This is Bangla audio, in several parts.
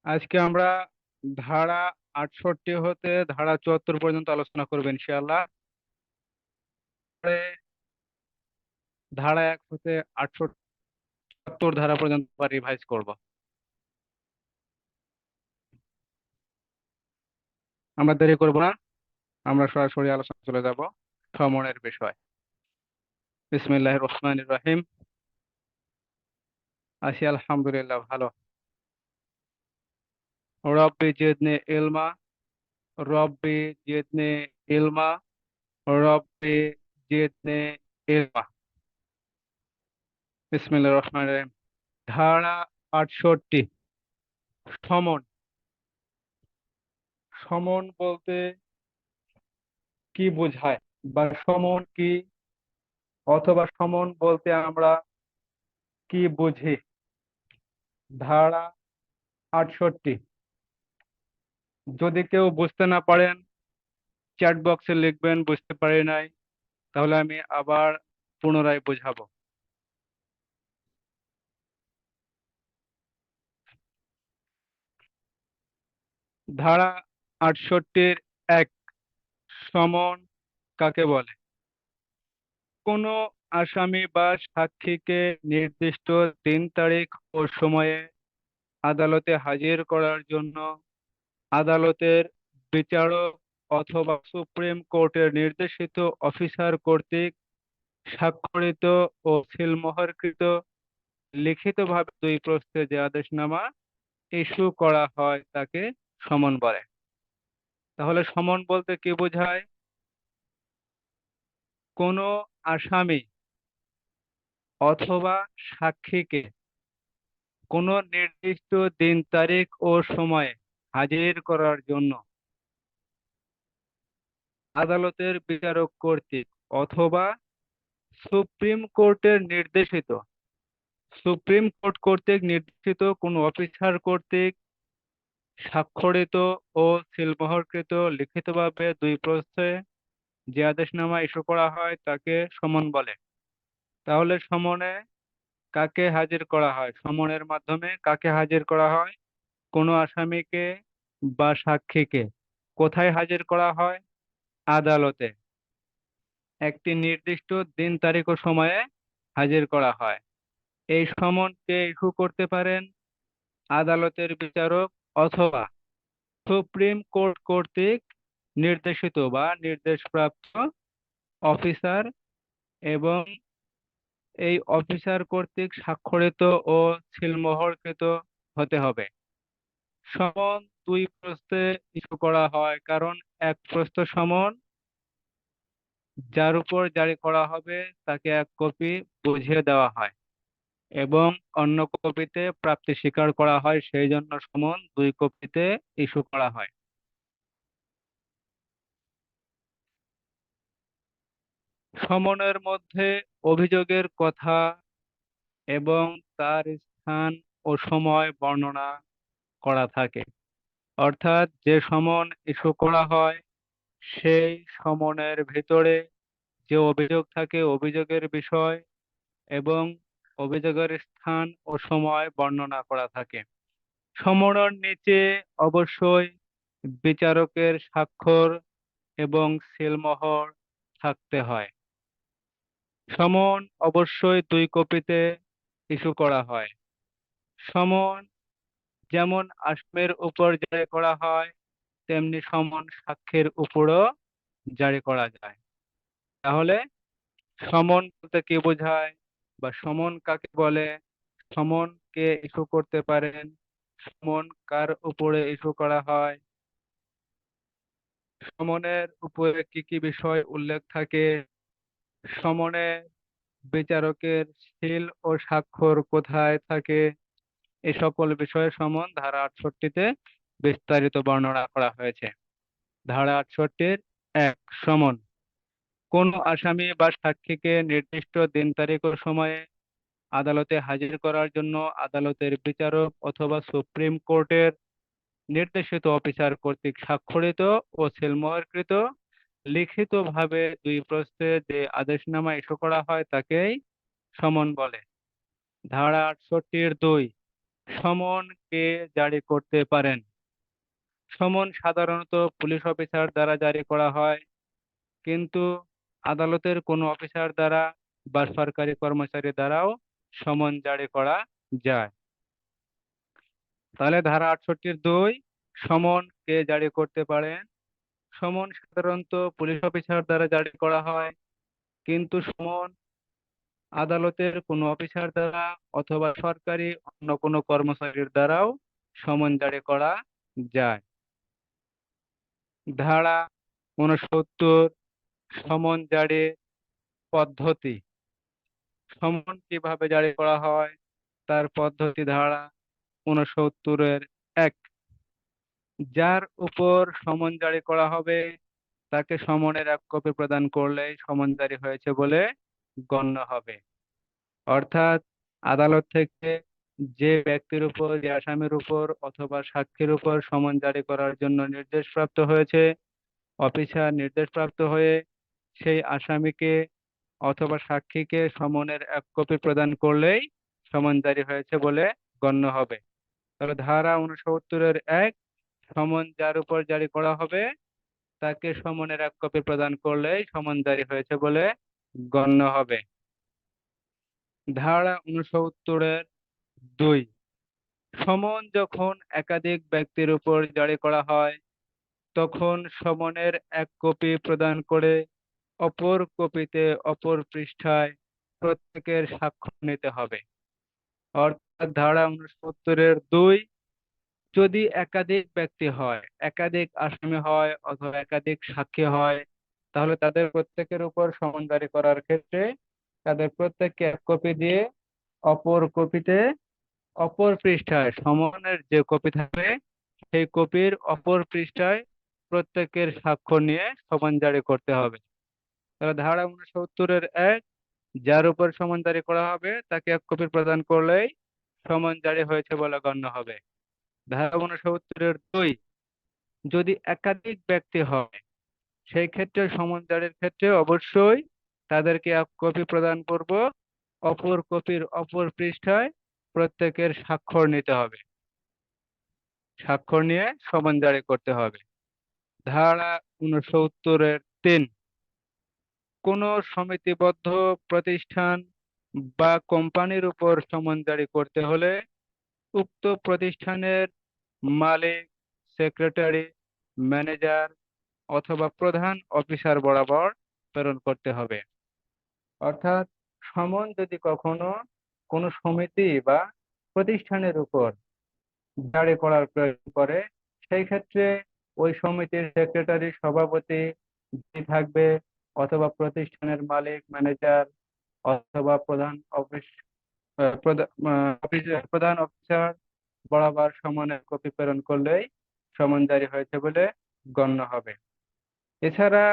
আজকে আমরা ধারা 68 হতে ধারা 74 পর্যন্ত আলোচনা করবো ইনশাআল্লাহ। পরে ধারা 1 হতে 78 ধারা পর্যন্ত রিভাইজ করব। আমরা দেরি করব না, আমরা সরাসরি আলোচনা চলে যাব ভ্রমণের বিষয়। বিসমিল্লাহির রহমানির রহিম। আছি আলহামদুলিল্লাহ, ভালো। রব্বি জিদনি ইলমা, রব্বি জিদনি ইলমা, রব্বি জিদনি ইলমা। বিসমিল্লাহির রহমানির রহিম। ধারা 68, সমন। সমন বলতে কি বোঝায় বা সমন কি, অথবা সমন বলতে আমরা কি বুঝি? ধারা 68, যদি কেউ বুঝতে না পারেন চ্যাট বক্সে লিখবেন বুঝতে পারি নাই, তাহলে আমি আবার পুনরায় বোঝাবো। ধারা 68-র 1, সমন কাকে বলে? কোনো আসামি বা সাক্ষীকে নির্দিষ্ট দিন তারিখ ও সময়ে আদালতে হাজির করার জন্য আদালতের বিচারক অথবা সুপ্রিম কোর্টের নির্দেশিত অফিসার কর্তৃক স্বাক্ষরিত ও সিলমোহরকৃত লিখিতভাবে 2 প্রস্থে যে আদেশনামা ইস্যু করা হয় তাকে সমন বলে। তাহলে সমন বলতে কি বোঝায়? কোনো আসামি অথবা সাক্ষীকে কোনো নির্দিষ্ট দিন তারিখ ও সময়ে হাজির করার জন্য আদালতের বিচারক কর্তৃক অথবা সুপ্রিম কোর্টের নির্দেশিত, সুপ্রিম কোর্ট কর্তৃক নির্দেশিত কোনো অফিসার কর্তৃক স্বাক্ষরিত ও সিলমোহরকৃত লিখিতভাবে 2 প্রস্থে যে আদেশনামা ইস্যু করা হয় তাকে সমন বলে। তাহলে সমনে কাকে হাজির করা হয়? সমনের মাধ্যমে কাকে হাজির করা হয়? কোনো আসামিকে বা সাক্ষীকে কোথায় হাজির করা হয়? আদালতে একটি নির্দিষ্ট দিন তারিখ ও সময়ে হাজির করা হয়। এই সমন কে ইস্যু করতে পারেন? আদালতের বিচারক অথবা সুপ্রিম কোর্ট কর্তৃক নির্দেশিত বা নির্দেশপ্রাপ্ত অফিসার, এবং এই অফিসার কর্তৃক স্বাক্ষরিত ও সিলমোহরকৃত হতে হবে। সমন 2 প্রস্থে ইস্যু করা হয়, কারণ এক প্রস্থ সমন যার উপর জারি করা হবে তাকে 1 কপি বুঝিয়ে দেওয়া হয় এবং অন্য কপিতে প্রাপ্তি স্বীকার করা হয়, সেই জন্য সমন 2 কপিতে ইস্যু করা হয়। সমনের মধ্যে অভিযোগের কথা এবং তার স্থান ও সময় বর্ণনা করা থাকে। অর্থাৎ যে সমন ইস্যু করা হয় সেই সমনের ভিতরে যে অভিযোগ থাকে, অভিযোগের বিষয় এবং অভিযোগের স্থান ও সময় বর্ণনা করা থাকে। সমনের নিচে অবশ্যই বিচারকের স্বাক্ষর এবং সিলমোহর থাকতে হয়। সমন অবশ্যই 2 কপিতে ইস্যু করা হয়। সমন যেমন আসামির উপর জারি করা হয়, তেমনি সমন সাক্ষীর উপরও জারি করা যায়। তাহলে সমন বলতে কি বোঝায় বা সমন কাকে বলে? সমন কে ইস্যু করতে পারেন? সমন কার উপরে ইস্যু করা হয়? সমনের উপরে কি কি বিষয় উল্লেখ থাকে? সমনে বিচারকের সিল ও স্বাক্ষর কোথায় থাকে? এই সকল বিষয়ে সমন ধারা 68-তে বিস্তারিত বর্ণনা করা হয়েছে। ধারা 68-এর 1, সমন। কোন আসামি বা সাক্ষীকে নির্দিষ্ট দিন তারিখ ও সময়ে আদালতে হাজির করার জন্য আদালতের বিচারক অথবা সুপ্রিম কোর্টের নির্দেশিত অফিসার কর্তৃক স্বাক্ষরিত ও সিলমোহরকৃত লিখিতভাবে 2 প্রস্থে যে আদেশনামা ইস্যু করা হয় তাকেই সমন বলে। ধারা 68-এর 2, সমন কে জারি করতে পারেন? সমন সাধারণত পুলিশ অফিসার দ্বারা জারি করা হয়, কিন্তু আদালতের কোনো অফিসার দ্বারা বা সরকারি কর্মচারী দ্বারাও সমন জারি করা যায়। তাহলে ধারা 68-2, সমন কে জারি করতে পারেন? সমন সাধারণত পুলিশ অফিসার দ্বারা জারি করা হয়, কিন্তু সমন আদালতের কোনো অফিসার দ্বারা অথবা সরকারি অন্য কোনো কর্মচারীর দ্বারাও সমন জারি করা যায়। ধারা 69, সমন জারির পদ্ধতি। সমন কিভাবে জারি করা হয় তার পদ্ধতি। ধারা 69-1, যার উপর সমন জারি করা হবে তাকে সমনের এক কপি প্রদান করলেই সমন জারি হয়েছে বলে গণ্য হবে। অর্থাৎ আদালত থেকে যে ব্যক্তির উপর, যে আসামির উপর অথবা সাক্ষীর উপর সমন জারি করার জন্য নির্দেশপ্রাপ্ত হয়েছে, অফিসার নির্দেশপ্রাপ্ত হয়ে সেই আসামিকে অথবা সাক্ষীকে সমনের এক কপি প্রদান করলেই সমন জারি হয়েছে বলে গণ্য হবে। তবে ধারা 69-1, সমন যার উপর জারি করা হবে তাকে সমনের এক কপি প্রদান করলেই সমন জারি হয়েছে বলে গণ্য হবে। ধারা 69-2, সমন যখন একাধিক ব্যক্তির উপর জারি করা হয় তখন সমনের এক কপি প্রদান করে অপর কপিতে অপর পৃষ্ঠায় প্রত্যেকের স্বাক্ষর নিতে হবে। অর্থাৎ ধারা 69-2, যদি একাধিক ব্যক্তি হয়, একাধিক আসামি হয় অথবা একাধিক সাক্ষী হয়, তাহলে তাদের প্রত্যেকের উপর সমন জারি করার ক্ষেত্রে তাদের প্রত্যেককে এক কপি দিয়ে অপর কপিতে অপর পৃষ্ঠায় সমনের যে কপি থাকবে সেই কপির অপর পৃষ্ঠায় প্রত্যেকের স্বাক্ষর নিয়ে সমন জারি করতে হবে। তাহলে ধারা 69-1, যার উপর সমন জারি করা হবে তাকে এক কপি প্রদান করলেই সমন জারি হয়েছে বলে গণ্য হবে। ধারা 69-2, যদি একাধিক ব্যক্তি হয় সেই ক্ষেত্রে সমন জারির ক্ষেত্রে অবশ্যই তাদেরকে এক কপি প্রদান করব, অপর কপির অপর পৃষ্ঠায় প্রত্যেকের স্বাক্ষর নিতে হবে, স্বাক্ষর নিয়ে সমন জারি করতে হবে। ধারা 69-3, কোনো সমিতিবদ্ধ প্রতিষ্ঠান বা কোম্পানির উপর সমন জারি করতে হলে উক্ত প্রতিষ্ঠানের মালিক, সেক্রেটারি, ম্যানেজার অথবা প্রধান অফিসার বরাবর প্রেরণ করতে হবে। অর্থাৎ সমন যদি কখনো কোনো সমিতি বা প্রতিষ্ঠানের উপর জারি করার প্রয়োজন পড়ে, সেই ক্ষেত্রে ওই সমিতির সেক্রেটারি, সভাপতি যিনি থাকবে অথবা প্রতিষ্ঠানের মালিক, ম্যানেজার অথবা প্রধান অফিস প্রধান অফিসার বরাবর সমনের কপি প্রেরণ করলেই সমন জারি হয়েছে বলে গণ্য হবে। এছাড়া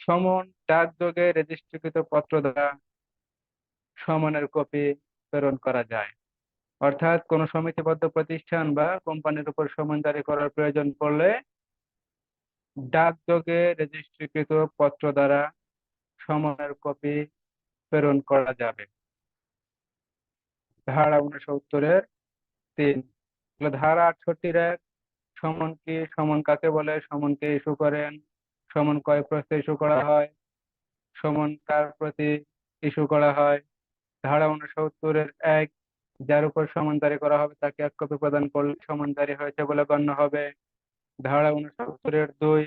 সমন ডাকযোগে রেজিস্ট্রিকৃত পত্র দ্বারা সমনের কপি প্রেরণ করা যায়। অর্থাৎ কোনো সমিতিবদ্ধ প্রতিষ্ঠান বা কোম্পানির উপর সমন জারি করার প্রয়োজন পড়লে ডাকযোগে রেজিস্ট্রিকৃত পত্র দ্বারা সমনের কপি প্রেরণ করা যাবে। ধারা 69-3। ধারা 68-1, সমন কি, সমন কাকে বলে, সমন কে ইস্যু করেন, সমন কয় প্রস্থে ইস্যু করা হয়, সমন কার প্রতি ইস্যু করা হয়। ধারা 69-1, যার উপর সমন জারি করা হবে তাকে এক কপি প্রদান করলে সমন জারি হয়েছে বলে গণ্য হবে। ধারা 69-2,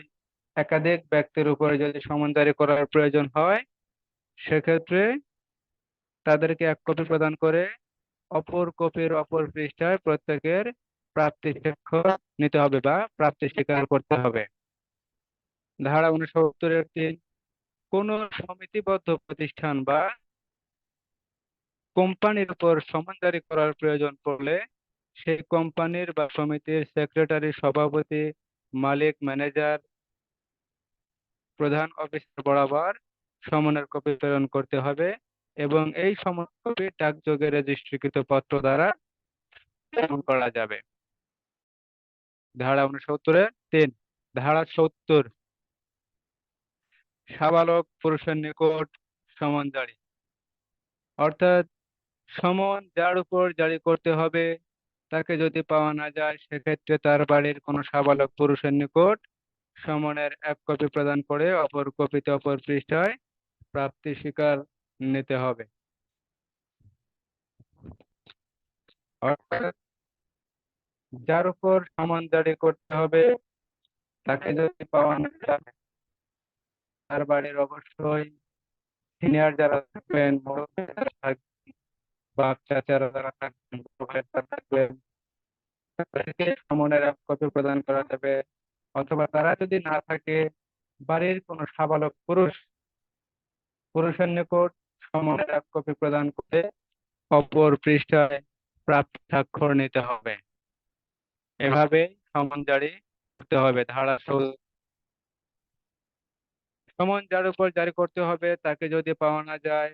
একাধিক ব্যক্তির উপরে যদি সমন জারি করার প্রয়োজন হয় সেক্ষেত্রে তাদেরকে এক কপি প্রদান করে অপর কপির অপর পৃষ্ঠায় প্রত্যেকের প্রাপ্তি স্বাক্ষর নিতে হবে বা প্রাপ্তি স্বীকার করতে হবে। ধারা 69-3, কোন সমিতিবদ্ধ প্রতিষ্ঠান বা কোম্পানির উপর সমন জারি করার প্রয়োজন পড়লে সেই কোম্পানির বা সমিতির সেক্রেটারি, সভাপতি, মালিক, ম্যানেজার, প্রধান অফিসার বরাবর সমনের কপি প্রেরণ করতে হবে এবং এই সমন কপি ডাকযোগে রেজিস্ট্রিকৃত পত্র দ্বারা প্রেরণ করা যাবে। ধারা 69-3। ধারা 70, সাবালক পুরুষের নিকট সমন জারি। অর্থাৎ সমন যার উপর জারি করতে হবে তাকে যদি পাওয়া না যায় সেক্ষেত্রে তার বাড়ির কোনো সাবালক পুরুষের নিকট সমনের এক কপি প্রদান করে অপর কপিতে অপর পৃষ্ঠায় প্রাপ্তি স্বীকার নিতে হবে। অর্থাৎ যার উপর সমন জারি করতে হবে তাকে যদি পাওয়া না যায় তার বাড়ির অবশ্যই সিনিয়র যারা থাকবেন, মুরব্বী যারা থাকবেন, বাপ চাচারা যারা থাকবেন, বড় ভাই যারা থাকবেন, তাদেরকে সমনের এক কপি প্রদান করা যাবে। অথবা তারা যদি না থাকে বাড়ির কোনো সাবালক পুরুষের নিকট সমনের এক কপি প্রদান করে অপর পৃষ্ঠায় প্রাপ্ত স্বাক্ষর নিতে হবে। এভাবে সমন জারি করতে হবে। সমন যার উপর জারি করতে হবে তাকে যদি পাওয়া না যায়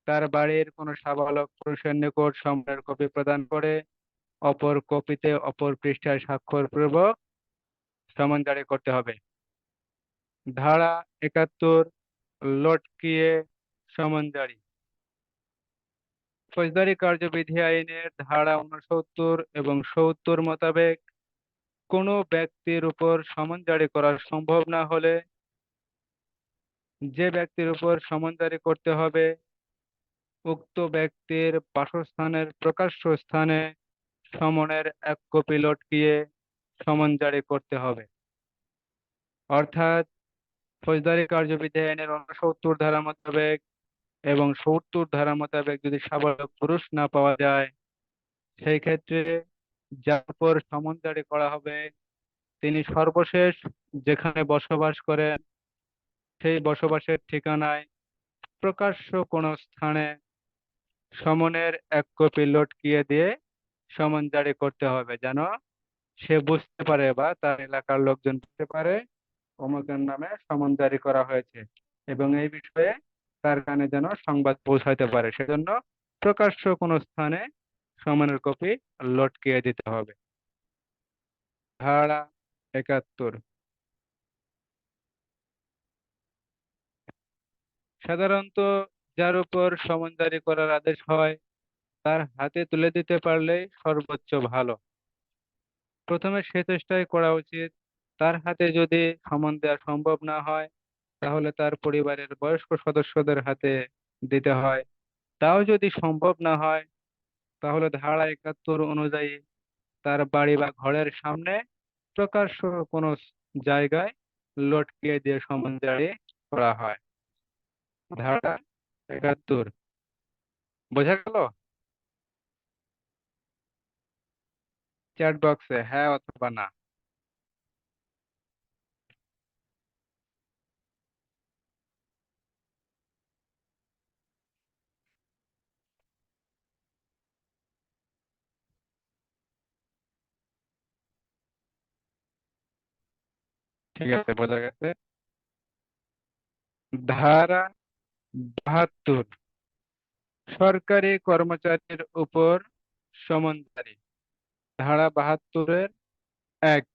তার বাড়ির কোনো সাবালক পুরুষের নিকট সমনের কপি প্রদান করে অপর কপিতে অপর পৃষ্ঠায় স্বাক্ষর পূর্বক সমন জারি করতে হবে। ধারা 71, লটকিয়ে সমন জারি। ফৌজদারি কার্যবিধি আইনের ধারা 69 এবং 70 মোতাবেক কোনো ব্যক্তির উপর সমন জারি করা সম্ভব না হলে যে ব্যক্তির উপর সমন জারি করতে হবে উক্ত ব্যক্তির বাসস্থানের প্রকাশ্য স্থানে সমনের এক কপি লটকিয়ে সমন জারি করতে হবে। অর্থাৎ ফৌজদারি কার্যবিধি আইনের 69 ধারা মোতাবেক এবং 70 ধারা মোতাবেক যদি সাবালক পুরুষ না পাওয়া যায় সেই ক্ষেত্রে যার উপর সমন জারি করা হবে তিনি সর্বশেষ যেখানে বসবাস করেন সেই বসবাসের ঠিকানায় প্রকাশ্য কোনো স্থানে সমনের এক কপি লটকিয়ে দিয়ে সমন জারি করতে হবে, যেন সে বুঝতে পারে বা তার এলাকার লোকজন বুঝতে পারে অমুকের নামে সমন জারি করা হয়েছে এবং এই বিষয়ে তার কানে যেন সংবাদ পৌঁছাতে পারে। সেজন্য প্রকাশ্য কোনো স্থানে সমনের কপি লটকিয়ে দিতে হবে। ধারা 71, সাধারণত যার উপর সমন জারি করার আদেশ হয় তার হাতে তুলে দিতে পারলেই সর্বোচ্চ ভালো। প্রথমে সে চেষ্টাই করা উচিত। তার হাতে যদি সমন দেওয়া সম্ভব না হয় তাহলে তার পরিবারের বয়স্ক সদস্যদের হাতে দিতে হয়। তাও যদি সম্ভব না হয় তাহলে ধারা 71 অনুযায়ী তার বাড়ি বা ঘরের সামনে প্রকাশ্য কোনো জায়গায় লটকিয়ে দিয়ে সমন জারি করা হয়। ধারা 71 বোঝা গেল? চ্যাট বক্সে হ্যাঁ অথবা না। ঠিক আছে, বোঝা গেছে। ধারা 72, সরকারি কর্মচারীর উপর সমন জারি। ধারা 72-এর 1,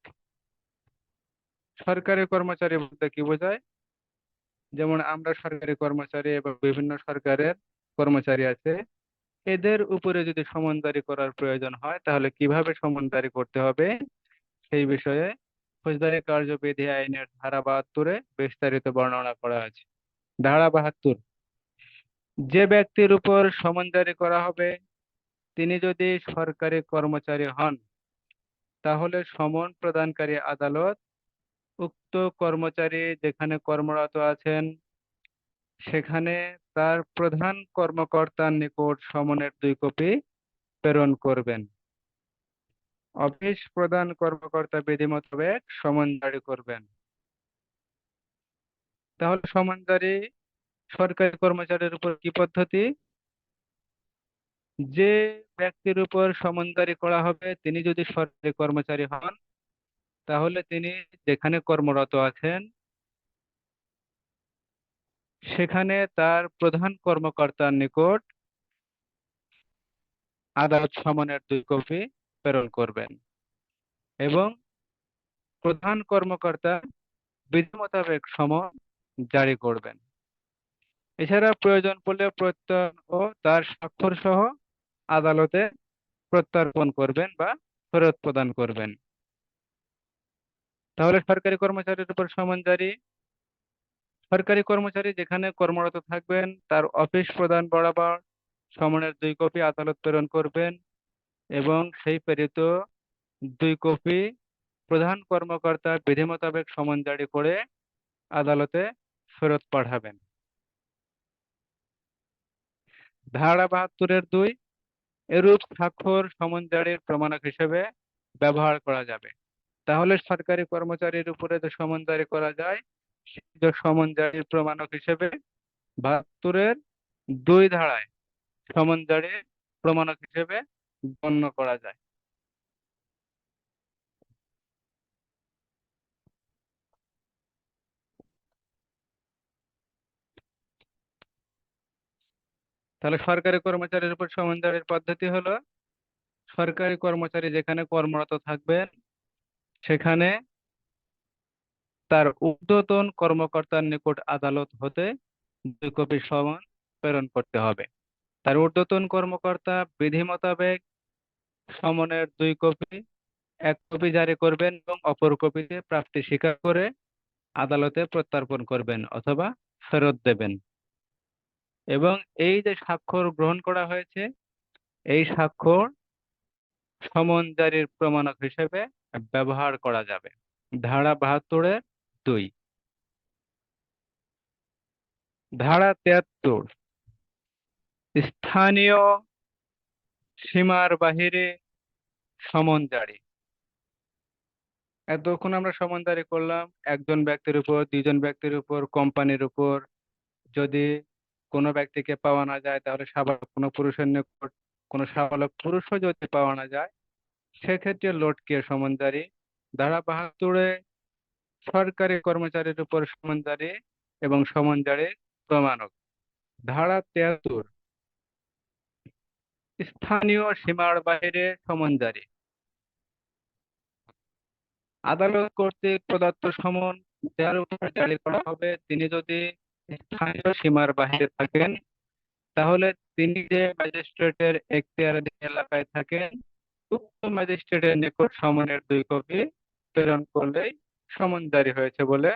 সরকারি কর্মচারী বলতে কি বোঝায়? যেমন আমরা সরকারি কর্মচারী এবং বিভিন্ন সরকারের কর্মচারী আছে, এদের উপরে যদি সমন জারি করার প্রয়োজন হয় তাহলে কিভাবে সমন জারি করতে হবে সেই বিষয়ে ফৌজদারি কার্যবিধি আইনের ধারা 72-এ বিস্তারিত বর্ণনা করা আছে। ধারা 72, যে ব্যক্তির উপর সমন জারি করা হবে তিনি যদি সরকারি কর্মচারী হন তাহলে সমন প্রদানকারী আদালত উক্ত কর্মচারী যেখানে কর্মরত আছেন সেখানে তার প্রধান কর্মকর্তার নিকট সমনের 2 কপি প্রেরণ করবেন। অফিস প্রধান কর্মকর্তা বিধি মোতাবেক সমন জারি করবেন। তাহলে সমন জারি সরকারি কর্মচারীর উপর কি পদ্ধতি? যে ব্যক্তির উপর সমন জারি করা হবে তিনি যদি সরকারি কর্মচারী হন তাহলে তিনি যেখানে কর্মরত আছেন সেখানে তার প্রধান কর্মকর্তার নিকট আদালত সমনের 2 কপি প্রেরণ করবেন এবং প্রধান কর্মকর্তা বিধি মোতাবেক সমন জারি করবেন। এছাড়া প্রয়োজন পড়লে প্রত্যয়ন ও তার স্বাক্ষর সহ আদালতে প্রত্যর্পণ করবেন বা ফেরত প্রদান করবেন। তাহলে সরকারি কর্মচারীর উপর সমন জারি। সরকারি কর্মচারী যেখানে কর্মরত থাকবেন তার অফিস প্রধান বরাবর সমনের 2 কপি আদালত প্রেরণ করবেন এবং সেই প্রেরিত 2 কপি প্রধান কর্মকর্তা বিধি মোতাবেক সমন জারি করে আদালতে ফেরত পাঠাবেন। ধারা 72-2, এরূপ স্বাক্ষর সমন জারির প্রমাণক হিসেবে ব্যবহার করা যাবে। তাহলে সরকারি কর্মচারীর উপরে যে সমন জারি করা যায়, সেই যে সমন জারির প্রমাণক হিসেবে 72-2 ধারায় সমন জারির প্রমাণক হিসেবে গণ্য করা যায়। তাহলে সরকারি কর্মচারীর উপর সমন জারির পদ্ধতি হলো, সরকারি কর্মচারী যেখানে কর্মরত থাকবেন সেখানে তার ঊর্ধ্বতন কর্মকর্তার নিকট আদালত হতে 2 কপি সমন প্রেরণ করতে হবে। তার ঊর্ধ্বতন কর্মকর্তা বিধি মোতাবেক সমনের 2 কপি, 1 কপি জারি করবেন এবং অপর কপিতে প্রাপ্তি স্বীকার করে আদালতে প্রত্যর্পণ করবেন অথবা ফেরত দেবেন। এবং এই যে স্বাক্ষর গ্রহণ করা হয়েছে, এই স্বাক্ষর সমন জারির প্রমাণক হিসেবে ব্যবহার করা যাবে। ধারা 72-2। ধারা 73, স্থানীয় সীমার বাহিরে সমন জারি। এতক্ষণ আমরা সমন জারি করলাম একজন ব্যক্তির উপর, 2জন ব্যক্তির উপর, কোম্পানির উপর। যদি কোনো ব্যক্তিকে পাওয়া না যায় তাহলে সাবালক কোনো পুরুষের নিকট, কোনো সাবালক পুরুষও যদি পাওয়া না যায় সেক্ষেত্রে লটকিয়ে সমন জারি। ধারা 72-এ সরকারি কর্মচারীর উপর সমন জারি এবং সমন জারির প্রমাণক। ধারা 73, স্থানীয় সীমার বাইরে সমন জারি। আদালত কর্তৃক প্রদত্ত সমন যার উপর জারি করা হবে তিনি যদি স্থানীয় সীমার বাইরে থাকেন, তাহলে তিনি যে ম্যাজিস্ট্রেটের এখতিয়ারাধীন এলাকায় থাকেন উক্ত ম্যাজিস্ট্রেটের নিকট সমনের 2 কপি প্রেরণ করলেই সমন জারি হয়েছে বলে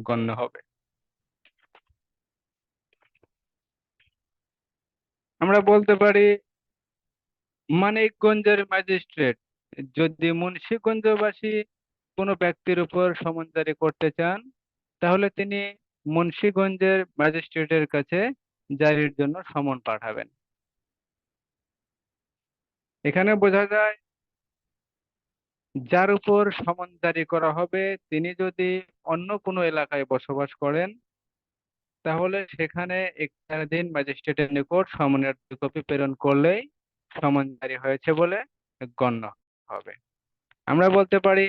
গণ্য হবে। আমরা বলতে পারি মানিকগঞ্জের ম্যাজিস্ট্রেট যদি মুন্সিগঞ্জবাসী কোনো ব্যক্তির উপর সমন জারি করতে চান, তাহলে তিনি মুন্সিগঞ্জের ম্যাজিস্ট্রেটের কাছে জারির জন্য সমন পাঠাবেন। এখানে বোঝা যায় যার উপর সমন জারি করা হবে তিনি যদি অন্য কোনো এলাকায় বসবাস করেন, তাহলে সেখানে এখতিয়ারাধীন ম্যাজিস্ট্রেটের নিকট সমনের 2 কপি প্রেরণ করলেই সমন জারি হয়েছে বলে গণ্য হবে। আমরা বলতে পারি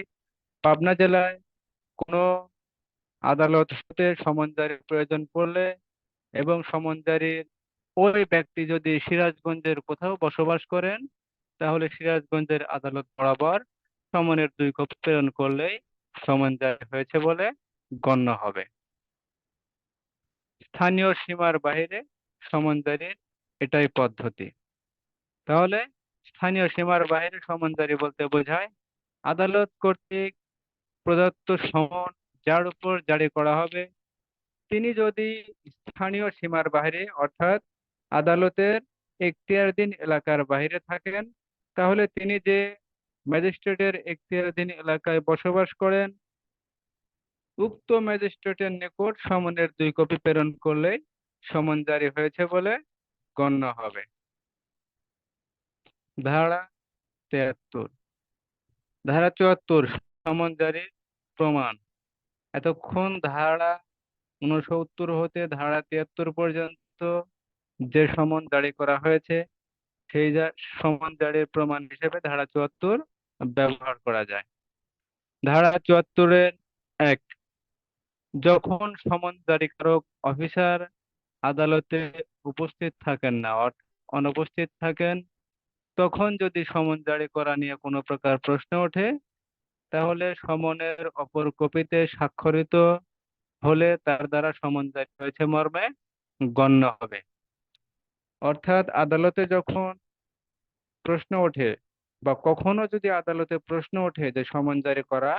পাবনা জেলায় কোনো আদালত হতে সমন জারির প্রয়োজন পড়লে এবং সমন জারির ওই ব্যক্তি যদি সিরাজগঞ্জের কোথাও বসবাস করেন, তাহলে সিরাজগঞ্জের আদালত বরাবর সমনের 2 কপি প্রেরণ করলেই সমন জারি হয়েছে বলে গণ্য হবে। স্থানীয় সীমার বাইরে সমন জারির এটাই পদ্ধতি। তাহলে স্থানীয় সীমার বাইরে সমন জারি বলতে বোঝায় আদালত কর্তৃক প্রদত্ত সমন যার উপর জারি করা হবে তিনি যদি স্থানীয় সীমার বাইরে অর্থাৎ আদালতের এখতিয়ারাধীন এলাকার বাইরে থাকেন, তাহলে তিনি যে ম্যাজিস্ট্রেটের এখতিয়ারাধীন এলাকায় বসবাস করেন উক্ত ম্যাজিস্ট্রেটের নিকট সমনের 2 কপি প্রেরণ করলে সমন জারি হয়েছে বলে গণ্য হবে। ধারা 73। ধারা 74, সমন জারির প্রমাণ। এতক্ষণ ধারা 69 হতে ধারা 73 পর্যন্ত যে সমন জারি করা হয়েছে সেই সমন জারির প্রমাণ হিসেবে ধারা 74 ব্যবহার করা যায়। ধারা 74-এর 1, যখন সমন জারিকারক অফিসার আদালতে উপস্থিত থাকেন না অনুপস্থিত থাকেন, তখন যদি সমন জারি করা নিয়ে কোনো প্রকার প্রশ্ন ওঠে, তাহলে সমনের অপর কপিতে স্বাক্ষরিত হলে তার দ্বারা সমন জারি হয়েছে মর্মে গণ্য হবে। অর্থাৎ আদালতে যখন প্রশ্ন ওঠে বা কখনো যদি আদালতে প্রশ্ন ওঠে যে সমন জারি করা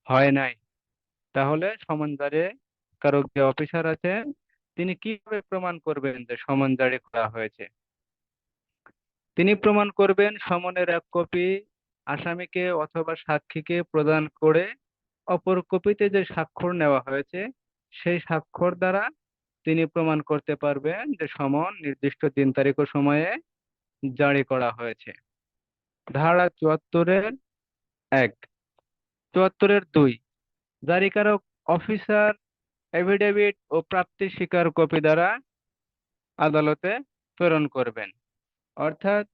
হয় নাই, তাহলে সমন জারি কারক যে অফিসার আছেন তিনি কিভাবে প্রমাণ করবেন যে সমন জারি করা হয়েছে? তিনি প্রমাণ করবেন সমনের এক কপি আসামিকে অথবা সাক্ষীকে প্রদান করে অপর কপিতে যে স্বাক্ষর নেওয়া হয়েছে সেই স্বাক্ষর দ্বারা তিনি প্রমাণ করতে পারবেন যে সমন নির্দিষ্ট দিন তারিখ ও সময়ে জারি করা হয়েছে। ধারা ৭৪-১, ৭৪-২, জারিকারক অফিসার এফিডেভিট ও প্রাপ্তি স্বীকার কপি দ্বারা আদালতে প্রেরণ করবেন। অর্থাৎ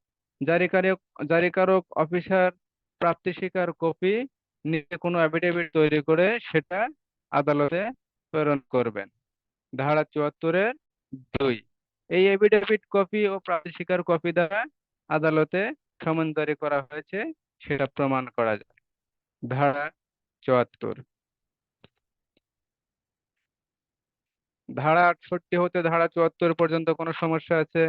জারিকারক জারিকারক অফিসার প্রাপ্তি স্বীকার কপি নিজে কোনো এফিডেভিট তৈরি করে সেটা আদালতে প্রেরণ করবেন। ধারা ৭৪-২, এই এফিডেভিট কপি ও প্রাপ্তি স্বীকার কপি দ্বারা আদালতে সমন জারি করা হয়েছে সেটা প্রমাণ করা যায়। ধারা ৭৪। ধারা ৬৮ হতে ধারা ৭৪ পর্যন্ত কোনো সমস্যা আছে?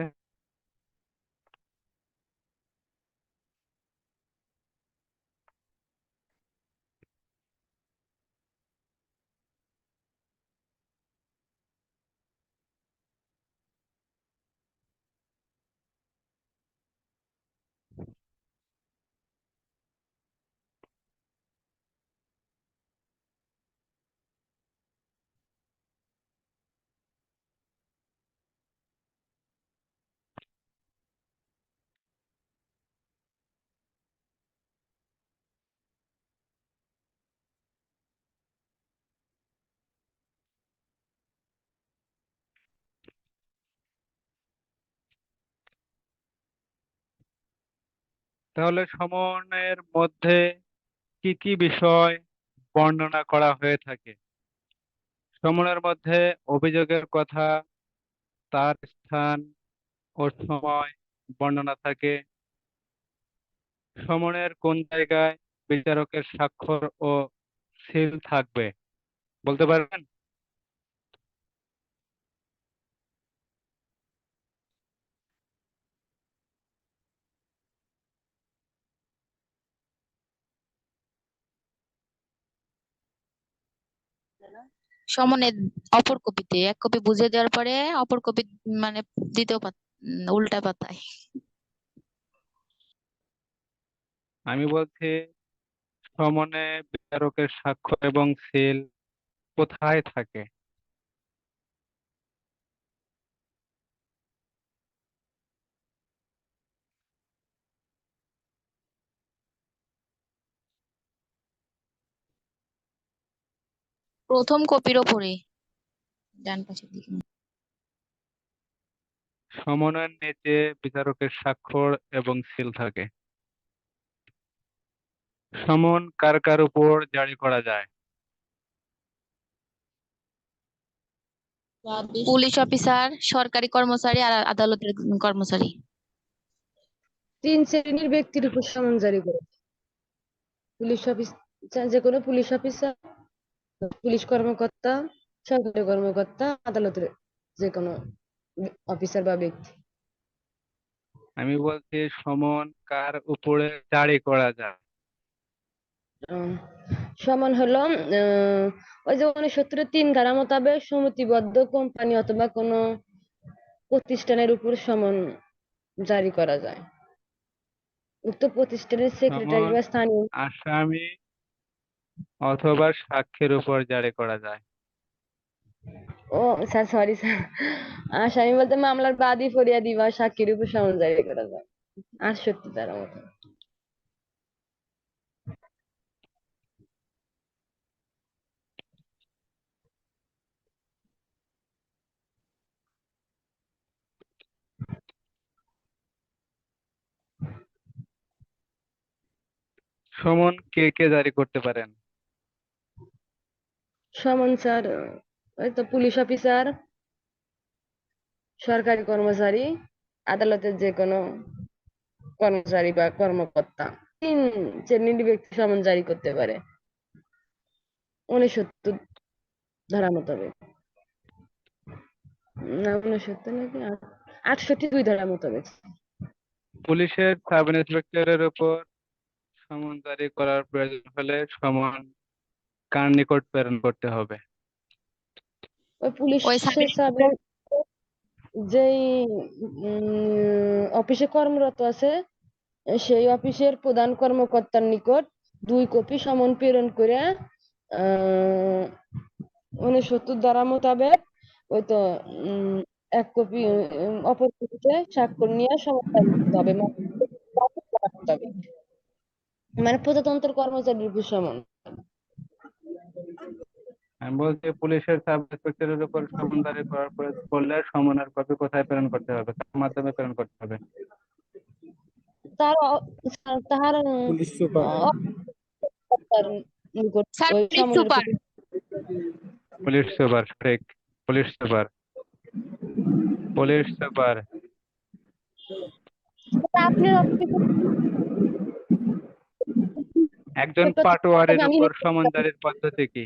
তাহলে সমনের মধ্যে কি কি বিষয় বর্ণনা করা হয়ে থাকে? সমনের মধ্যে অভিযোগের কথা, তার স্থান ও সময় বর্ণনা থাকে। সমনের কোন জায়গায় বিচারকের স্বাক্ষর ও সিল থাকবে বলতে পারবেন? সমনের অপর কপিতে এক কপি বুঝে দেওয়ার পরে অপর কপি মানে দ্বিতীয় উল্টা পাতায়। আমি বলছি সমনে বিচারকের স্বাক্ষর এবং সিল কোথায় থাকে? প্রথম কপির ওপরে ডান পাশের দিকে। সমনের নিচে বিচারকের স্বাক্ষর এবং সিল থাকে। সমন কার কার উপর জারি করা যায়? পুলিশ অফিসার, সরকারি কর্মচারী আর আদালতের কর্মচারী। 3 শ্রেণীর ব্যক্তির উপর সমন জারি করে। পুলিশ অফিসার, যে কোনো পুলিশ অফিসার, পুলিশ কর্মকর্তা, সরকারি কর্মকর্তা, আদালতের যে কোনো অফিসার বা ব্যক্তি। আমি বলছি সমন কার উপরে জারি করা যায়? আহ, সমন হলো ওই যে 69-3 ধারা মোতাবেক সমিতিবদ্ধ কোম্পানি অথবা কোনো প্রতিষ্ঠানের উপর সমন জারি করা যায়। উক্ত প্রতিষ্ঠানের সেক্রেটারি সমন বা স্থানীয়। আসামি অথবা সাক্ষীর উপর জারি করা যায়। ও স্যার, সরি স্যার, আসামি বলতে মামলার বাদী, ফরিয়াদি বা সাক্ষীর উপর সমন জারি করা যায় 68 ধারা মতো। সমন কে কে জারি করতে পারেন? সমন স্যার ওই তো পুলিশ অফিসার, সরকারি কর্মচারী, আদালতের যে কোনো কর্মচারী বা কর্মকর্তা, 3 শ্রেণীর ব্যক্তি সমন জারি করতে পারে 69 ধারা মোতাবেক। না, 69 নাকি 68 ধারা মোতাবেক। পুলিশের সাব ইন্সপেক্টরের উপর সমন জারি করার প্রয়োজন হলে সমন কার নিকট প্রেরণ করতে হবে? ওই পুলিশ ওই সাবের সাবের যেই অফিসে কর্মরত আছে সেই অফিসের প্রধান কর্মকর্তার নিকট 2 কপি সমন প্রেরণ করে 69 ধারা মোতাবেক ওই তো 1 কপি অপর কপিতে স্বাক্ষর নিয়ে সমন দাবি করতে হবে, করতে হবে। মানে প্রজাতন্ত্র কর্মচারীর উপর সমন। আমি বলছি পুলিশের সাব ইন্সপেক্টরের উপর সমন জারি করার প্রয়োজন পড়লে সমনের কপি কোথায় প্রেরণ করতে হবে, কার মাধ্যমে প্রেরণ করতে হবে? তার তাহার পুলিশ সুপার। কর্তার নিকট স্যার ওই পুলিশ সমনের সুপার। কপি। পুলিশ সুপার, ঠিক। Police super, police super. আপনার অফিসে একজন পাটোয়ারির উপর সমন জারির পদ্ধতি কি?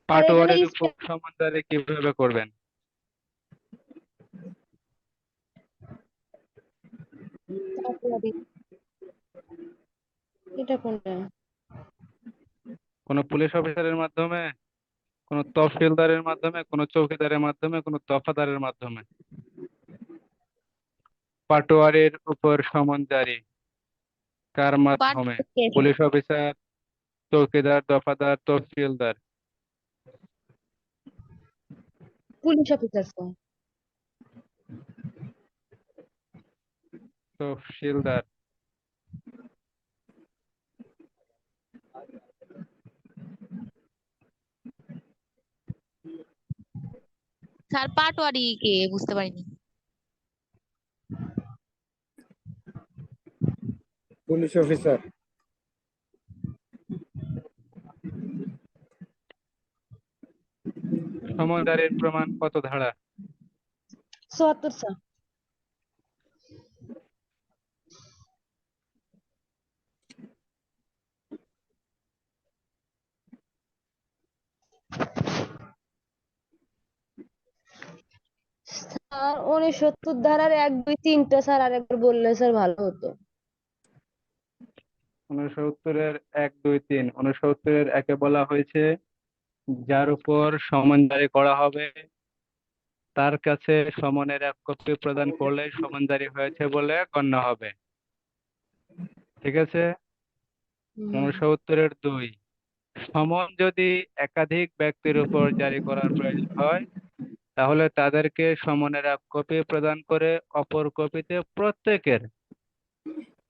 আর এখানে পাটোয়ারির উপর সমন জারি কিভাবে করবেন? এটা কোনটা? কোনো পুলিশ অফিসারের মাধ্যমে, কোনো তহসিলদারের মাধ্যমে, কোনো চৌকিদারের মাধ্যমে, কোনো দফাদারের মাধ্যমে? পাটোয়ারির উপর সমন জারি কার মাধ্যমে? পুলিশ অফিসার, চৌকিদার, দফাদার, তহসিলদার? Police officer sir. তহসিলদার। স্যার পাটোয়ারি কে বুঝতে পারিনি। পুলিশ অফিসার। সমন জারির প্রমাণ কত ধারা? 74 স্যার। স্যার 69 ধারার 1, 2, 3টা স্যার আরেকবার বললে স্যার ভালো হতো। 69-এর 1, 2, 3। 69-এর 1-এ বলা হয়েছে যার উপর সমন জারি করা হবে তার কাছে সমনের 1 কপি প্রদান করলে সমন জারি হয়েছে বলে গণ্য হবে। ঠিক আছে? 69-এর 2, সমন যদি একাধিক ব্যক্তির উপর জারি করার প্রয়োজন হয় তাহলে তাদেরকে সমনের 1 কপি প্রদান করে অপর কপিতে প্রত্যেকের,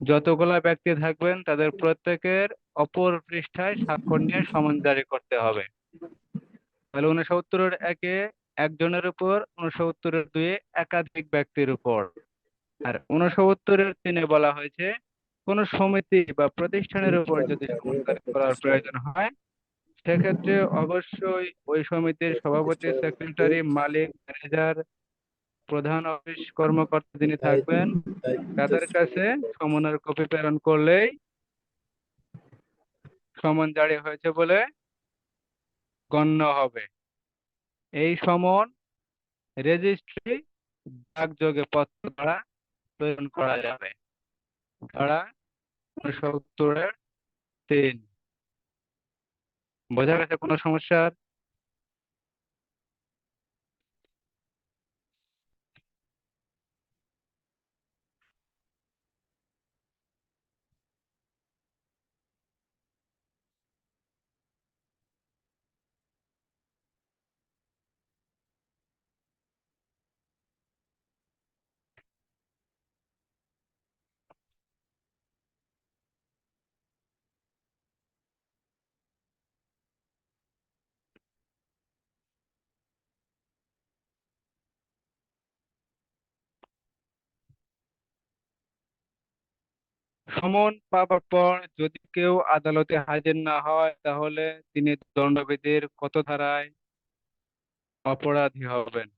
যতগুলা ব্যক্তি থাকবেন তাদের প্রত্যেকের অপর পৃষ্ঠায় স্বাক্ষর নিয়ে সমন জারি করতে হবে। তাহলে 69-এর 1-এ একজনের উপর, 69-এর 2-এ একাধিক ব্যক্তির উপর, আর 69-এর 3-এ বলা হয়েছে কোন সমিতি বা প্রতিষ্ঠানের উপর যদি সমন জারি করার প্রয়োজন হয় সেক্ষেত্রে অবশ্যই ওই সমিতির সভাপতি, সেক্রেটারি, মালিক, ম্যানেজার, প্রধান অফিস কর্মকর্তা যিনি থাকবেন তাদের কাছে সমনের কপি প্রেরণ করলেই সমন জারি হয়েছে বলে গণ্য হবে। এই সমন রেজিস্ট্রি ডাকযোগে পত্র দ্বারা প্রেরণ করা যাবে। ধারা 69-এর 3। বোঝা গেছে কোনো সমস্যা? সমন পাওয়ার পর যদি কেউ আদালতে হাজির না হয় তাহলে তিনি দণ্ডবিধির কত ধারায় অপরাধী হবেন?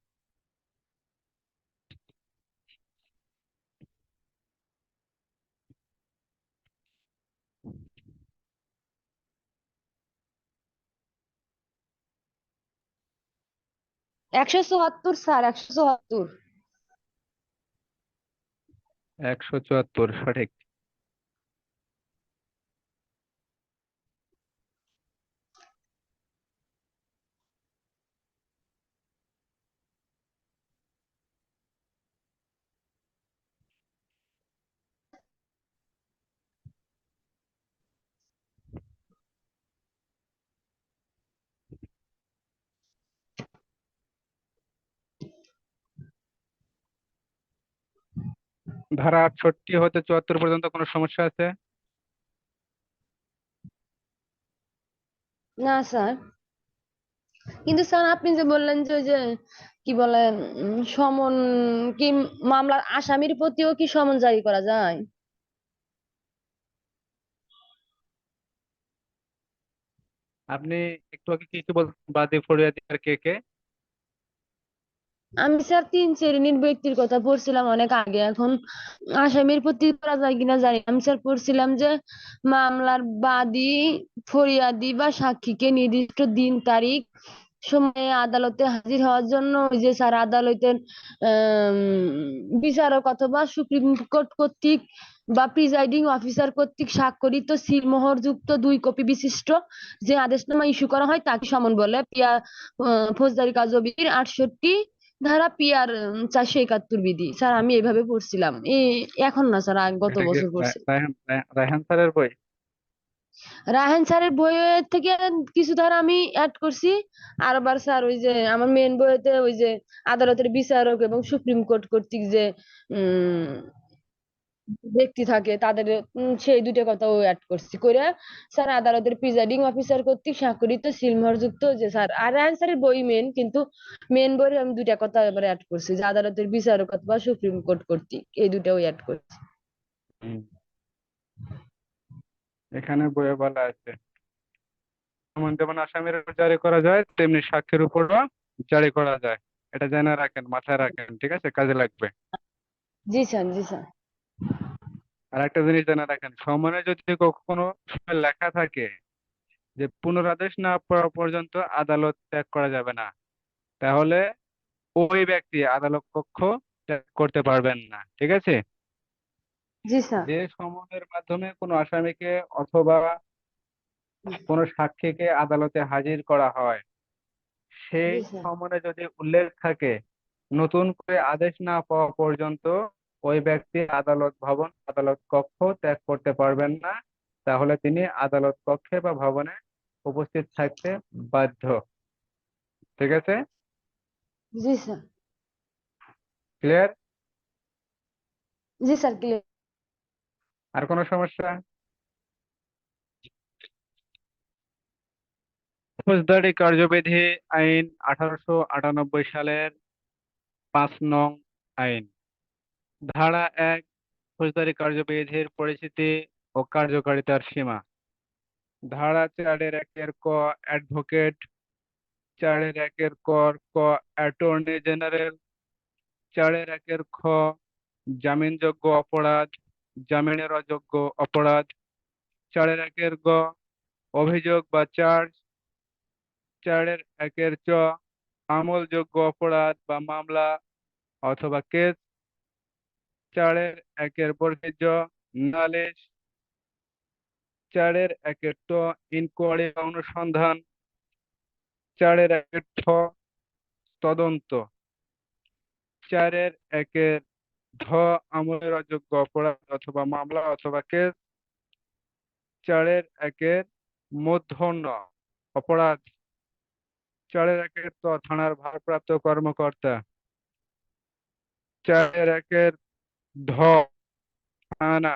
174 স্যার, 174। 174 সঠিক। ধারা 68 হতে 74 পর্যন্ত কোনো সমস্যা আছে? না স্যার, কিন্তু স্যার আপনি যে বললেন যে ওই যে কি বলেন সমন কি মামলার আসামির প্রতিও কি সমন জারি করা যায়? আপনি একটু আগে কি কি বলছেন, বাদী ফরিয়াদি আর কে কে? আমি স্যার 3 শ্রেণীর ব্যক্তির কথা পড়ছিলাম অনেক আগে, এখন আসামির প্রতি করা যায় কিনা জানি না। আমি স্যার পড়ছিলাম যে মামলার বাদী ফরিয়াদি বা সাক্ষীকে নির্দিষ্ট দিন তারিখ সময়ে আদালতে হাজির হওয়ার জন্য ওই যে স্যার আদালতের আম, বিচারক অথবা সুপ্রিম কোর্ট কর্তৃক বা প্রিজাইডিং অফিসার কর্তৃক স্বাক্ষরিত সিলমোহরযুক্ত 2 কপি বিশিষ্ট যে আদেশনামা ইস্যু করা হয় তাকে সমন বলে। ফৌজদারি কার্যবিধির 68 ধারা পিআর 471 বিধি। স্যার আমি এইভাবে পড়ছিলাম, এখন না স্যার, গত এটা কি বছর পড়ছি। রায়হান স্যারের বই? রায়হান স্যারের বইয়ের থেকে কিছু ধারা আমি অ্যাড করছি, আর আবার স্যার ওই যে আমার মেন বইতে ওই যে আদালতের বিচারক এবং সুপ্রিম কোর্ট কর্তৃক যে উম ব্যক্তি থাকে তাদের সেই দুইটা কথাও অ্যাড করছি করে। স্যার আদালতের প্রিজাইডিং অফিসার কর্তৃক স্বাক্ষরিত সিলমোহরযুক্ত যে স্যার আর রায়হান স্যারের বই মেন, কিন্তু মেন বইয়ে আমি দুইটা কথা এবারে অ্যাড করছি যে আদালতের বিচারক অথবা সুপ্রিম কোর্ট কর্তৃক, এই দুটাও অ্যাড করছি। হুম, এখানে বইয়ে বলা আছে যেমন যেমন আসামির উপর জারি করা যায় তেমনি সাক্ষীর উপরও জারি করা যায়। এটা জেনে রাখেন, মাথায় রাখেন, ঠিক আছে? কাজে লাগবে। জি স্যার, জি স্যার। আর একটা জিনিস জেনে রাখেন, সমনে যদি কখনো সময় লেখা থাকে যে পুনরাদেশ না পাওয়া পর্যন্ত আদালত ত্যাগ করা যাবে না, তাহলে ওই ব্যক্তি আদালত কক্ষ ত্যাগ করতে পারবেন না, ঠিক আছে? জি স্যার। যে সমনের মাধ্যমে কোনো আসামিকে অথবা কোনো সাক্ষীকে আদালতে হাজির করা হয়, সেই জি স্যার। সমনে যদি উল্লেখ থাকে নতুন করে আদেশ না পাওয়া পর্যন্ত ওই ব্যক্তি আদালত ভবন আদালত কক্ষ ত্যাগ করতে পারবেন না, তাহলে তিনি আদালত কক্ষে বা ভবনে উপস্থিত থাকতে বাধ্য, ঠিক আছে? জি স্যার। ক্লিয়ার? জি স্যার, ক্লিয়ার। আর কোনো সমস্যা? ফৌজদারি কার্যবিধি আইন 1898 সালের 5 নং আইন। ধারা 1, ফৌজদারি কার্যবিধির পরিচিতি ও কার্যকারিতার সীমা। ধারা 4-1 ক অ্যাডভোকেট, 4-1 ক অ্যাটর্নি জেনারেল, 4-1 খ জামিনযোগ্য অপরাধ, জামিনের অযোগ্য অপরাধ, 4-1 গ অভিযোগ বা চার্জ, 4-1 চ আমলযোগ্য অপরাধ বা মামলা অথবা কেস, 4-1 নালিশ, 4-1 ইনকোয়ারি বা অনুসন্ধান, 4-1 তদন্ত, 4-1 আমলের অযোগ্য অপরাধ অথবা মামলা অথবা কেস, 4-1 মূর্ধন্য অপরাধ, 4-1 থানার ভারপ্রাপ্ত কর্মকর্তা, 4-1 ধ থানা,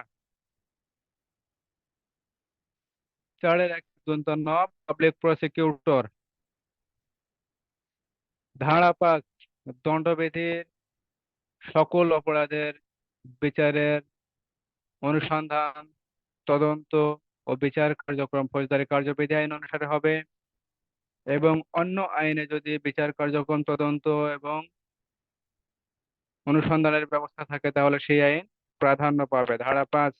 4-1 পাবলিক প্রসিকিউটর। ধারা 5, দণ্ডবিধির সকল অপরাধের বিচারের অনুসন্ধান, তদন্ত ও বিচার কার্যক্রম ফৌজদারি কার্যবিধি আইন অনুসারে হবে, এবং অন্য আইনে যদি বিচার কার্যক্রম, তদন্ত এবং অনুসন্ধানের ব্যবস্থা থাকে তাহলে সেই আইন প্রাধান্য পাবে। ধারা 5।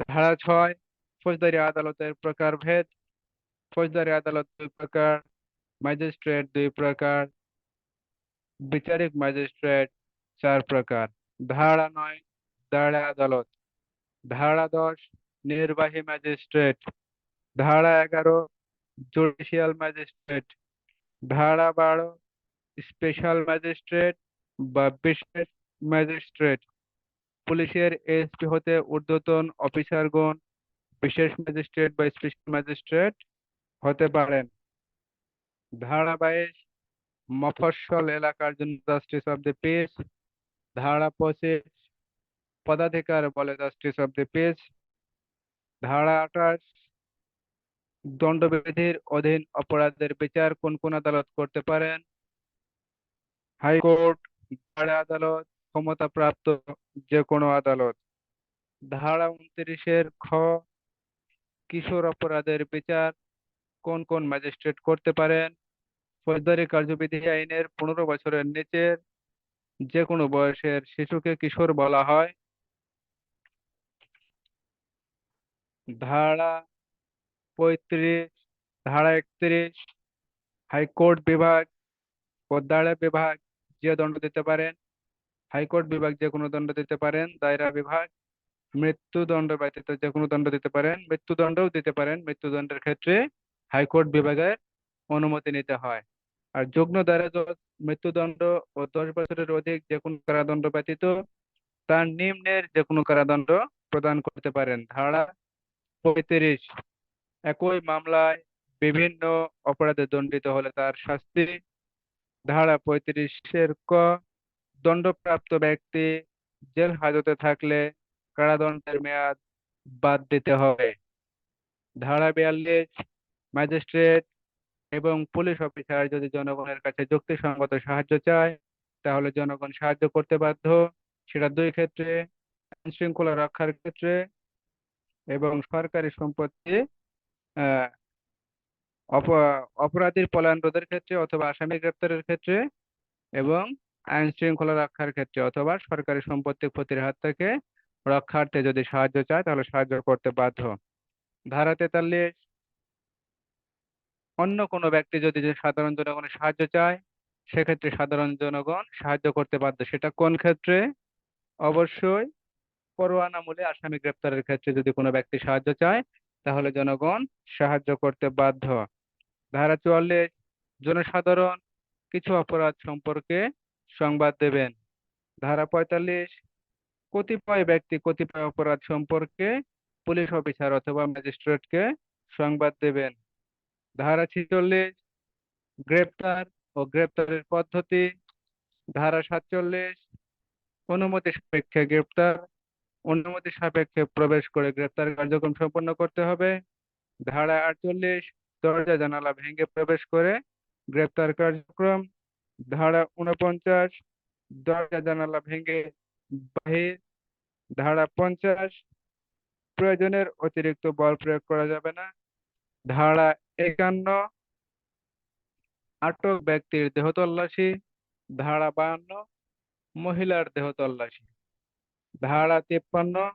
ধারা 6, ফৌজদারি আদালতের প্রকারভেদ। ফৌজদারি আদালত 2 প্রকার, ম্যাজিস্ট্রেট 2 প্রকার, বিচারিক ম্যাজিস্ট্রেট 4 প্রকার। ধারা 9, দায়রা আদালত। ধারা 10 নির্বাহী ম্যাজিস্ট্রেট। ধারা 11 জুডিশিয়াল ম্যাজিস্ট্রেট। ধারা 12 স্পেশাল ম্যাজিস্ট্রেট বা বিশেষ ম্যাজিস্ট্রেট। পুলিশের এসপি হতে ঊর্ধ্বতন অফিসারগণ বিশেষ ম্যাজিস্ট্রেট বা স্পেশাল ম্যাজিস্ট্রেট হতে পারেন। ধারা 22 মফস্বল এলাকার জন্য জাস্টিস অফ দ্য পিস। ধারা 25 পদাধিকার বলে জাস্টিস অফ দ্য পিস। ধারা 28 দণ্ডবিধির অধীন অপরাধের বিচার কোন কোন আদালত করতে পারেন? হাইকোর্ট, দায়রা আদালত, ক্ষমতাপ্রাপ্ত যে কোনো আদালত। ধারা 29 খ কিশোর অপরাধের বিচার কোন কোন ম্যাজিস্ট্রেট করতে পারেন? ফৌজদারি কার্যবিধি আইনের 15 বছরের নিচের যে কোনো বয়সের শিশুকে কিশোর বলা হয়। ধারা 35, ধারা 31 হাইকোর্ট বিভাগ ও দায়রা বিভাগ যে দণ্ড দিতে পারেন। হাইকোর্ট বিভাগ যে কোনো দণ্ড দিতে পারেন। দায়রা বিভাগ মৃত্যুদণ্ড ব্যতীত যে কোনো দণ্ড দিতে পারেন, মৃত্যুদণ্ডও দিতে পারেন। মৃত্যুদণ্ডের ক্ষেত্রে হাইকোর্ট বিভাগের অনুমতি নিতে হয়। আর যুগ্ম দায়রা জজ মৃত্যুদণ্ড ও 10 বছরের অধিক যে কোনো কারাদণ্ড ব্যতীত তার নিম্নের যে কোনো কারাদণ্ড প্রদান করতে পারেন। ধারা 35 একই মামলায় বিভিন্ন অপরাধে দণ্ডিত হলে তার শাস্তি। ধারা 35 ক দণ্ডপ্রাপ্ত ব্যক্তি জেল হাজতে থাকলে কারাদণ্ডের মেয়াদ বাদ দিতে হবে। ধারা 42 ম্যাজিস্ট্রেট এবং পুলিশ অফিসার যদি জনগণের কাছে যুক্তিসঙ্গত সাহায্য চায় তাহলে জনগণ সাহায্য করতে বাধ্য। সেটা দুই ক্ষেত্রে: আইন শৃঙ্খলা রক্ষার ক্ষেত্রে এবং সরকারি সম্পত্তি আহ অপরাধীর পলায়ন রোধের ক্ষেত্রে অথবা আসামি গ্রেপ্তারের ক্ষেত্রে, এবং আইন শৃঙ্খলা রক্ষার ক্ষেত্রে অথবা সরকারি সম্পত্তি ক্ষতির হাত থেকে রক্ষার্থে যদি সাহায্য চায় তাহলে সাহায্য করতে বাধ্য। ধারা 43 অন্য কোনো ব্যক্তি যদি যে সাধারণ জনগণের সাহায্য চায় সেক্ষেত্রে সাধারণ জনগণ সাহায্য করতে বাধ্য। সেটা কোন ক্ষেত্রে? অবশ্যই পরোয়ানামূলে আসামি গ্রেপ্তারের ক্ষেত্রে যদি কোনো ব্যক্তি সাহায্য চায় তাহলে জনগণ সাহায্য করতে বাধ্য। ধারা 44 জনসাধারণ কিছু অপরাধ সম্পর্কে সংবাদ দেবেন। ধারা 45 কতিপয় ব্যক্তি কতিপয় অপরাধ সম্পর্কে পুলিশ অফিসার অথবা ম্যাজিস্ট্রেটকে সংবাদ দেবেন। ধারা 46 গ্রেপ্তার ও গ্রেপ্তারের পদ্ধতি। ধারা 47 অনুমতি সাপেক্ষে গ্রেপ্তার, অনুমতি সাপেক্ষে প্রবেশ করে গ্রেপ্তার কার্যক্রম সম্পন্ন করতে হবে। ধারা 48 দরজা জানালা ভেঙে প্রবেশ করে গ্রেপ্তার কার্যক্রম। ধারা 49 দরজা জানালা ভেঙে বাহির। ধারা 50 প্রয়োজনের অতিরিক্ত বল প্রয়োগ করা যাবে না। ধারা 51 আটক ব্যক্তির দেহ তল্লাশি। ধারা 52 মহিলার দেহ তল্লাশি। ধারা 53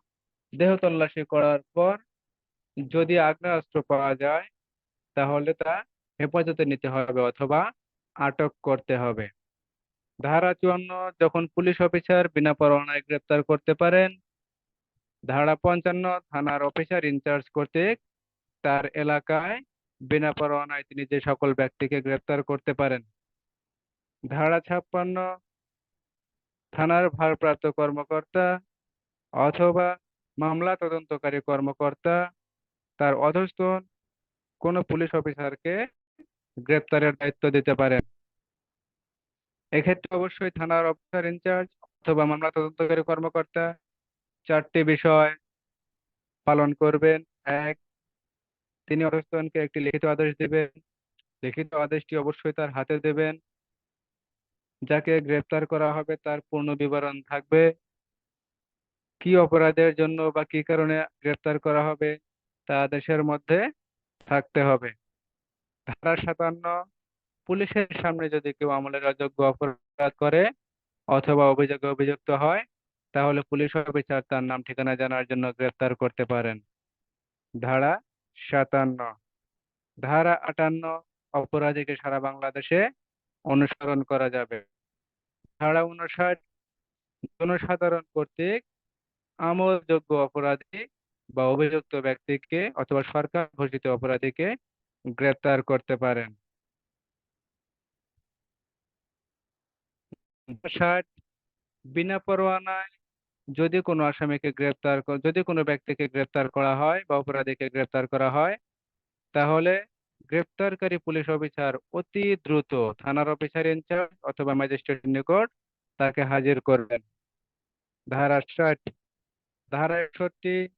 দেহ তল্লাশি করার পর যদি আগ্নেয়াস্ত্র পাওয়া যায় তাহলে তা হেফাজতে নিতে হবে অথবা আটক করতে হবে। ধারা 54 যখন পুলিশ অফিসার বিনা পরোয়ানায় গ্রেপ্তার করতে পারেন। ধারা 55 থানার অফিসার ইনচার্জ কর্তৃক তার এলাকায় বিনা পরোয়ানায় তিনি যে সকল ব্যক্তিকে গ্রেপ্তার করতে পারেন। ধারা 56 থানার ভারপ্রাপ্ত কর্মকর্তা অথবা মামলা তদন্তকারী কর্মকর্তা তার অধস্তন কোনো পুলিশ অফিসারকে গ্রেপ্তারের দায়িত্ব দিতে পারেন। এক্ষেত্রে অবশ্যই থানার অফিসার ইনচার্জ অথবা মামলা তদন্তকারী কর্মকর্তা 4টি বিষয় পালন করবেন। এক, তিনি অধস্তনকে একটি লিখিত আদেশ দিবেন। লিখিত আদেশটি অবশ্যই তার হাতে দেবেন। যাকে গ্রেপ্তার করা হবে তার পূর্ণ বিবরণ থাকবে। কি অপরাধের জন্য বা কি কারণে গ্রেপ্তার করা হবে তা আদেশের মধ্যে থাকতে হবে। ধারা 57 পুলিশের সামনে যদি কেউ আমলের অযোগ্য অপরাধ করে অথবা অভিযোগে অভিযুক্ত হয় তাহলে পুলিশ অফিসার তার নাম ঠিকানা জানার জন্য গ্রেপ্তার করতে পারেন। ধারা 57। ধারা 58 অপরাধীকে সারা বাংলাদেশে অনুসরণ করা যাবে। ধারা 59 জনসাধারণ কর্তৃক আমলযোগ্য অপরাধী বা অভিযুক্ত ব্যক্তিকে অথবা সরকার ঘোষিত অপরাধীকে গ্রেপ্তার করতে পারেন। 60, বিনা পরোয়ানায় যদি কোনো আসামিকে যদি কোনো ব্যক্তিকে গ্রেপ্তার করা হয় বা অপরাধীকে গ্রেপ্তার করা হয়, তাহলে গ্রেপ্তারকারী পুলিশ অফিসার অতি দ্রুত থানার অফিসার ইনচার্জ অথবা ম্যাজিস্ট্রেটের নিকট তাকে হাজির করবেন। ধারা 60, ধারা 61,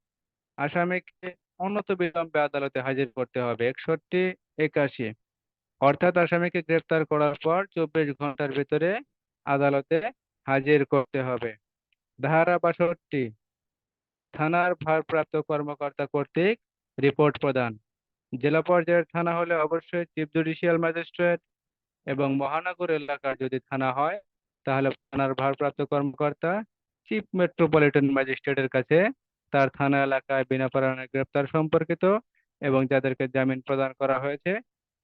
আসামিকে অনতিবিলম্বে আদালতে হাজির করতে হবে। 61, 81, অর্থাৎ আসামিকে গ্রেপ্তার করার পর 24 ঘন্টার ভিতরে আদালতে হাজির করতে হবে। ধারা 62, থানার ভারপ্রাপ্ত কর্মকর্তা কর্তৃক রিপোর্ট প্রদান। জেলা পর্যায়ের থানা হলে অবশ্যই চিফ জুডিশিয়াল ম্যাজিস্ট্রেট, এবং মহানগর এলাকার যদি থানা হয় তাহলে থানার ভারপ্রাপ্ত কর্মকর্তা চিফ মেট্রোপলিটন ম্যাজিস্ট্রেটের কাছে তার থানা এলাকায় বিনা পরোয়ানায় গ্রেপ্তার সম্পর্কিত এবং যাদেরকে জামিন প্রদান করা হয়েছে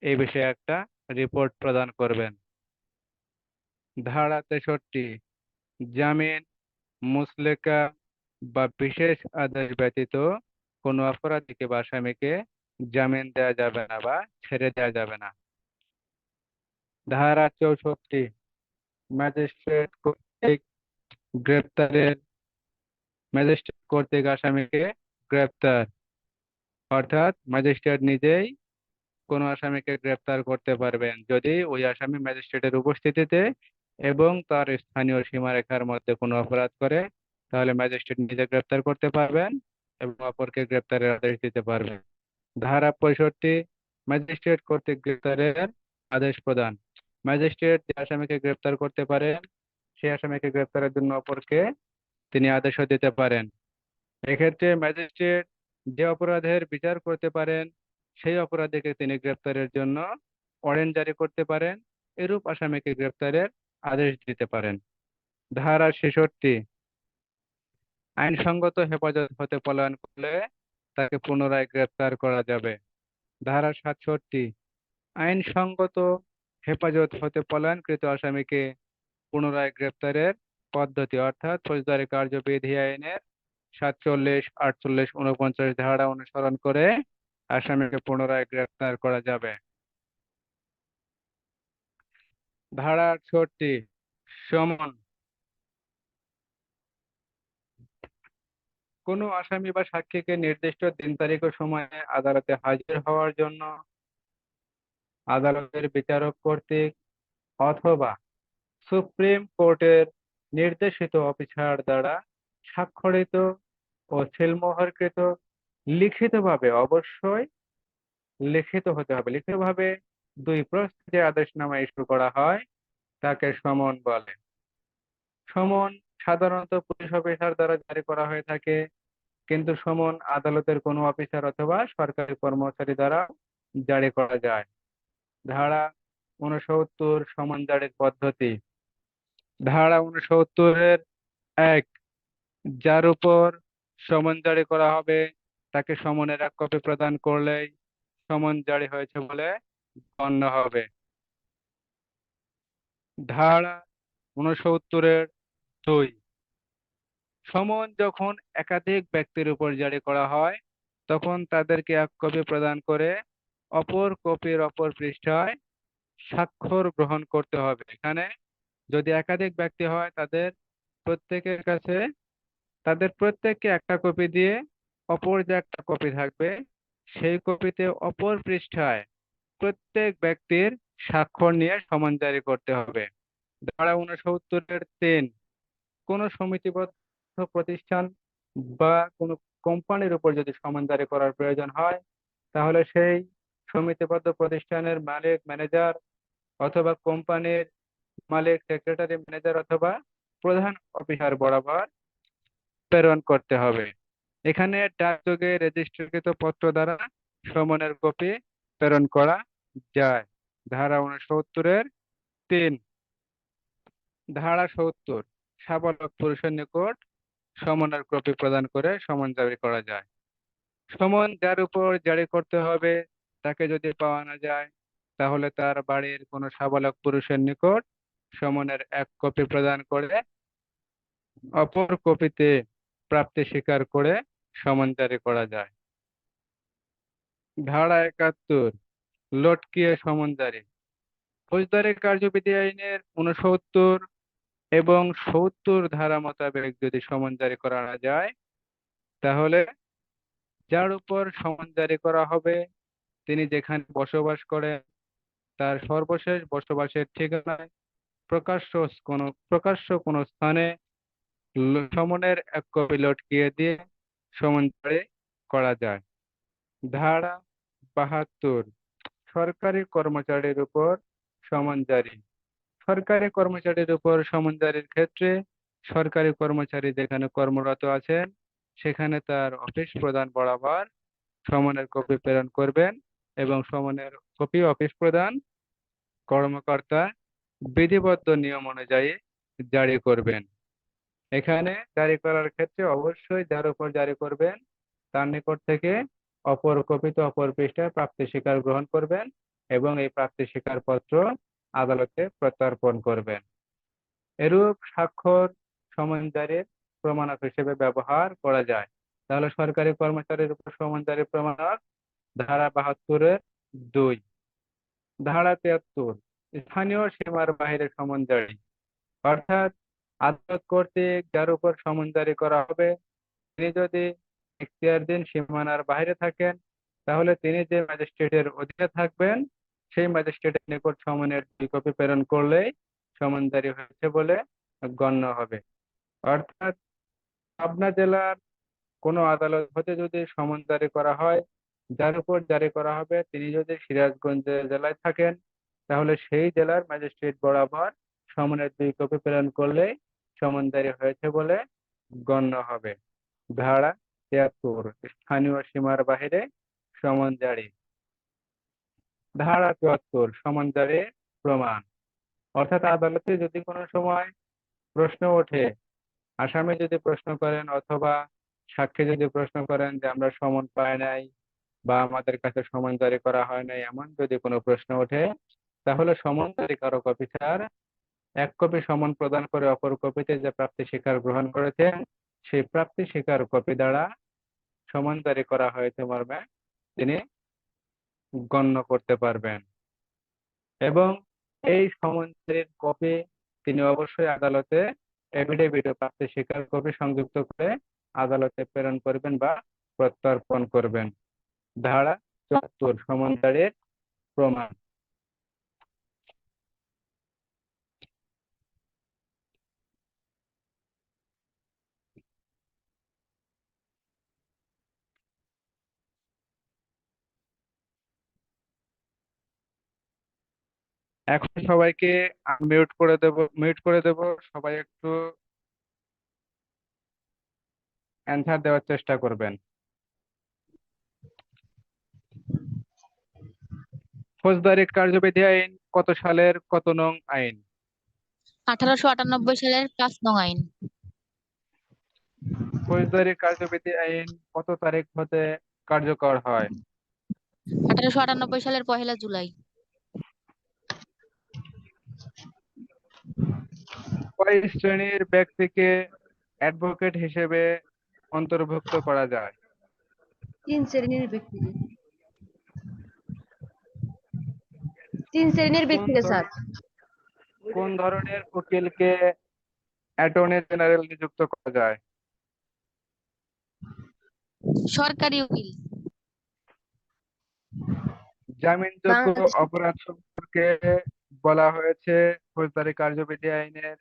এই বিষয়ে একটা রিপোর্ট প্রদান করবেন। ধারা 63, জামিন, মুচলেকা বা বিশেষ আদেশ ব্যতীত কোনো অপরাধীকে বা আসামিকে জামিন দেওয়া যাবে না বা ছেড়ে দেওয়া যাবে না। ধারা 64, ম্যাজিস্ট্রেট কর্তৃক গ্রেপ্তারের ম্যাজিস্ট্রেট কর্তৃক আসামিকে গ্রেপ্তার, অর্থাৎ ম্যাজিস্ট্রেট নিজেই কোনো আসামিকে গ্রেপ্তার করতে পারবেন যদি ওই আসামি ম্যাজিস্ট্রেটের উপস্থিতিতে এবং তার স্থানীয় সীমারেখার মধ্যে কোনো অপরাধ করে, তাহলে ম্যাজিস্ট্রেট নিজে গ্রেপ্তার করতে পারবেন এবং অপরকে গ্রেপ্তারের আদেশ দিতে পারবেন। ধারা 65, ম্যাজিস্ট্রেট কর্তৃক গ্রেপ্তারের আদেশ প্রদান। ম্যাজিস্ট্রেট যে আসামিকে গ্রেপ্তার করতে পারেন সেই আসামিকে গ্রেপ্তারের জন্য অপরকে তিনি আদেশও দিতে পারেন। এক্ষেত্রে ম্যাজিস্ট্রেট যে অপরাধের বিচার করতে পারেন সেই অপরাধীকে তিনি গ্রেপ্তারের জন্য ওয়ারেন্ট জারি করতে পারেন, এরূপ আসামিকে গ্রেপ্তারের আদেশ দিতে পারেন। ধারা 66, আইনসঙ্গত হেফাজত হতে পলায়ন করলে তাকে পুনরায় গ্রেপ্তার করা যাবে। ধারা 67, আইনসঙ্গত হেফাজত হতে পলায়নকৃত আসামিকে পুনরায় গ্রেপ্তারের পদ্ধতি, অর্থাৎ ফৌজদারি কার্যবিধি আইনের 47, 48, 49 ধারা অনুসরণ করে আসামিকে পুনরায় গ্রেপ্তার করা যাবে। ধারা 68, সমন, কোনো আসামি বা সাক্ষীকে নির্দিষ্ট দিন তারিখ ও সময়ে আদালতে হাজির হওয়ার জন্য আদালতের বিচারক কর্তৃক অথবা সুপ্রিম কোর্টের নির্দেশিত অফিসার দ্বারা স্বাক্ষরিত ও সিলমোহরকৃত লিখিতভাবে, অবশ্যই লিখিত হতে হবে, লিখিতভাবে 2 প্রস্থ যে আদেশনামা ইস্যু করা হয় তাকে সমন বলে। সমন সাধারণত পুলিশ অফিসার দ্বারা জারি করা হয়ে থাকে, কিন্তু সমন আদালতের কোনো অফিসার অথবা সরকারি কর্মচারী দ্বারা জারি করা যায়। ধারা 69, সমন জারির পদ্ধতি। ধারা 69-এর 1, যার উপর সমন জারি করা হবে তাকে সমনের 1 কপি প্রদান করলেই সমন জারি হয়েছে বলে গণ্য হবে। ধারা 69-এর 2, সমন যখন একাধিক ব্যক্তির উপর জারি করা হয় তখন তাদেরকে 1 কপি প্রদান করে অপর কপির অপর পৃষ্ঠায় স্বাক্ষর গ্রহণ করতে হবে। এখানে যদি একাধিক ব্যক্তি হয় তাদের প্রত্যেককে একটা কপি দিয়ে অপর যে একটা কপি থাকবে সেই কপিতে অপর পৃষ্ঠায় প্রত্যেক ব্যক্তির স্বাক্ষর নিয়ে সমন জারি করতে হবে। ধারা 69-এর 3, কোনো সমিতিবদ্ধ প্রতিষ্ঠান বা কোনো কোম্পানির উপর যদি সমন জারি করার প্রয়োজন হয় তাহলে সেই সমিতিবদ্ধ প্রতিষ্ঠানের মালিক, ম্যানেজার অথবা কোম্পানির মালিক, সেক্রেটারি, ম্যানেজার অথবা প্রধান অফিসার বরাবর প্রেরণ করতে হবে। এখানে ডাকযোগে রেজিস্ট্রিকৃত পত্র দ্বারা সমনের কপি প্রেরণ করা যায়। ধারা 69-এর 3, ধারা 70, সাবালক পুরুষের নিকট সমনের কপি প্রদান করে সমন জারি করা যায়। সমন যার উপর জারি করতে হবে তাকে যদি পাওয়া না যায় তাহলে তার বাড়ির কোনো সাবালক পুরুষের নিকট সমনের 1 কপি প্রদান করে অপর কপিতে প্রাপ্তি স্বীকার করে সমন জারি করা যায়। ধারা ৭১, লটকিয়ে সমন জারি। ফৌজদারি কার্যবিধি আইনের ৬৯ এবং ৭০ ধারা মোতাবেক যদি সমন জারি করা না যায়, তাহলে যার উপর সমন জারি করা হবে তিনি যেখানে বসবাস করেন তার সর্বশেষ বসবাসের ঠিকানায় প্রকাশ্য কোনো স্থানে সমনের এক কপি লটকিয়ে দিয়ে সমন জারি করা যায়। ধারা ৭২, সরকারি কর্মচারীর উপর সমন জারি। সরকারি কর্মচারীর উপর সমন জারির ক্ষেত্রে সরকারি কর্মচারী যেখানে কর্মরত আছেন সেখানে তার অফিস প্রধান বরাবর সমনের কপি প্রেরণ করবেন এবং সমনের কপি অফিস প্রধান কর্মকর্তা বিধিবদ্ধ নিয়ম অনুযায়ী জারি করবেন। এখানে জারি করার ক্ষেত্রে অবশ্যই যার উপর জারি করবেন তার নিকট থেকে অপর কপিত অপর পৃষ্ঠায় প্রাপ্তি স্বীকার গ্রহণ করবেন এবং এই প্রাপ্তি স্বীকার পত্র আদালতে প্রত্যর্পণ করবেন। এরূপ স্বাক্ষর সমন জারির প্রমাণক হিসেবে ব্যবহার করা যায়। তাহলে সরকারি কর্মচারীর উপর সমন জারির প্রমাণক ধারা ৭২-২। ধারা ৭৩, স্থানীয় সীমার বাইরে সমন জারি। অর্থাৎ আদালত কর্তৃক যার উপর সমন জারি করা হবে তিনি যদি এখতিয়ারধীন সীমানার বাইরে থাকেন তাহলে তিনি যে ম্যাজিস্ট্রেটের অধীনে থাকবেন সেই ম্যাজিস্ট্রেটের নিকট সমনের ২ কপি প্রেরণ করলেই সমন জারি হয়েছে বলে গণ্য হবে। অর্থাৎ পাবনা জেলার কোনো আদালত হতে যদি সমন জারি করা হয়, যার উপর জারি করা হবে তিনি যদি সিরাজগঞ্জ জেলায় থাকেন তাহলে সেই জেলার ম্যাজিস্ট্রেট বরাবর সমনের ২ কপি প্রেরণ করলেই সমন জারি হয়েছে বলে গণ্য হবে। ধারা ৭৩, স্থানীয় সীমার বাহিরে সমন জারি। ধারা ৭৪, সমন জারির প্রমাণ। অর্থাৎ আদালতে যদি কোনো সময় প্রশ্ন ওঠে, আসামি যদি প্রশ্ন করেন অথবা সাক্ষী যদি প্রশ্ন করেন যে আমরা সমন পাই নাই বা আমাদের কাছে সমন জারি করা হয় নাই, এমন যদি কোনো প্রশ্ন ওঠে তাহলে সমন জারিকারক অফিসার এক কপি সমন প্রদান করে অপর কপিতে যে প্রাপ্তি স্বীকার গ্রহণ করেছেন সেই প্রাপ্তি স্বীকার কপি দ্বারা সমন জারি করা হয়েছে মর্মে তিনি গণ্য করতে পারবেন এবং এই সমন জারির কপি তিনি অবশ্যই আদালতে এফিডেভিট ও প্রাপ্তি স্বীকার কপি সংযুক্ত করে আদালতে প্রেরণ করবেন বা প্রত্যর্পণ করবেন। ধারা ৭৪, সমন জারির প্রমাণ। এখন সবাইকে মিউট করে দেব সবাই একটু অ্যান্সার দেওয়ার চেষ্টা করবেন। ফৌজদারি কার্যবিধি আইন কত সালের কত নং আইন? 1898 সালের 5 নং আইন। ফৌজদারি কার্যবিধি আইন কত তারিখ হতে কার্যকর হয়? 1898 সালের 1 জুলাই। কয় শ্রেণীর ব্যক্তিকে অ্যাডভোকেট হিসেবে অন্তর্ভুক্ত করা যায়? 3 শ্রেণীর ব্যক্তিকে। 3 শ্রেণীর কোন ব্যক্তিকে স্যার। কোন ধরনের উকিলকে অ্যাটর্নি জেনারেল নিযুক্ত করা যায়? সরকারি উকিল। জামিনযোগ্য বাংলাদেশ অপরাধ সম্পর্কে বলা হয়েছে ফৌজদারি কার্যবিধি আইনের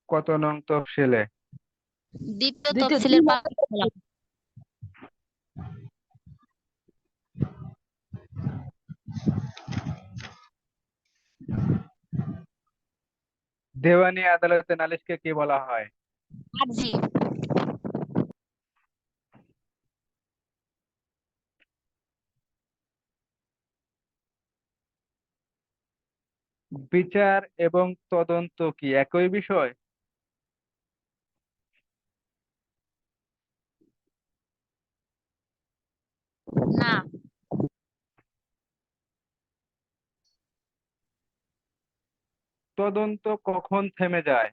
কত নং তফসিলে? দ্বিতীয় দ্বিতীয় তফসিলের 5 ধারা। দেওয়ানি আদালতে নালিশকে কি বলা হয়? আর্জি। বিচার এবং তদন্ত কি একই বিষয়? না। তদন্ত কখন থেমে যায়?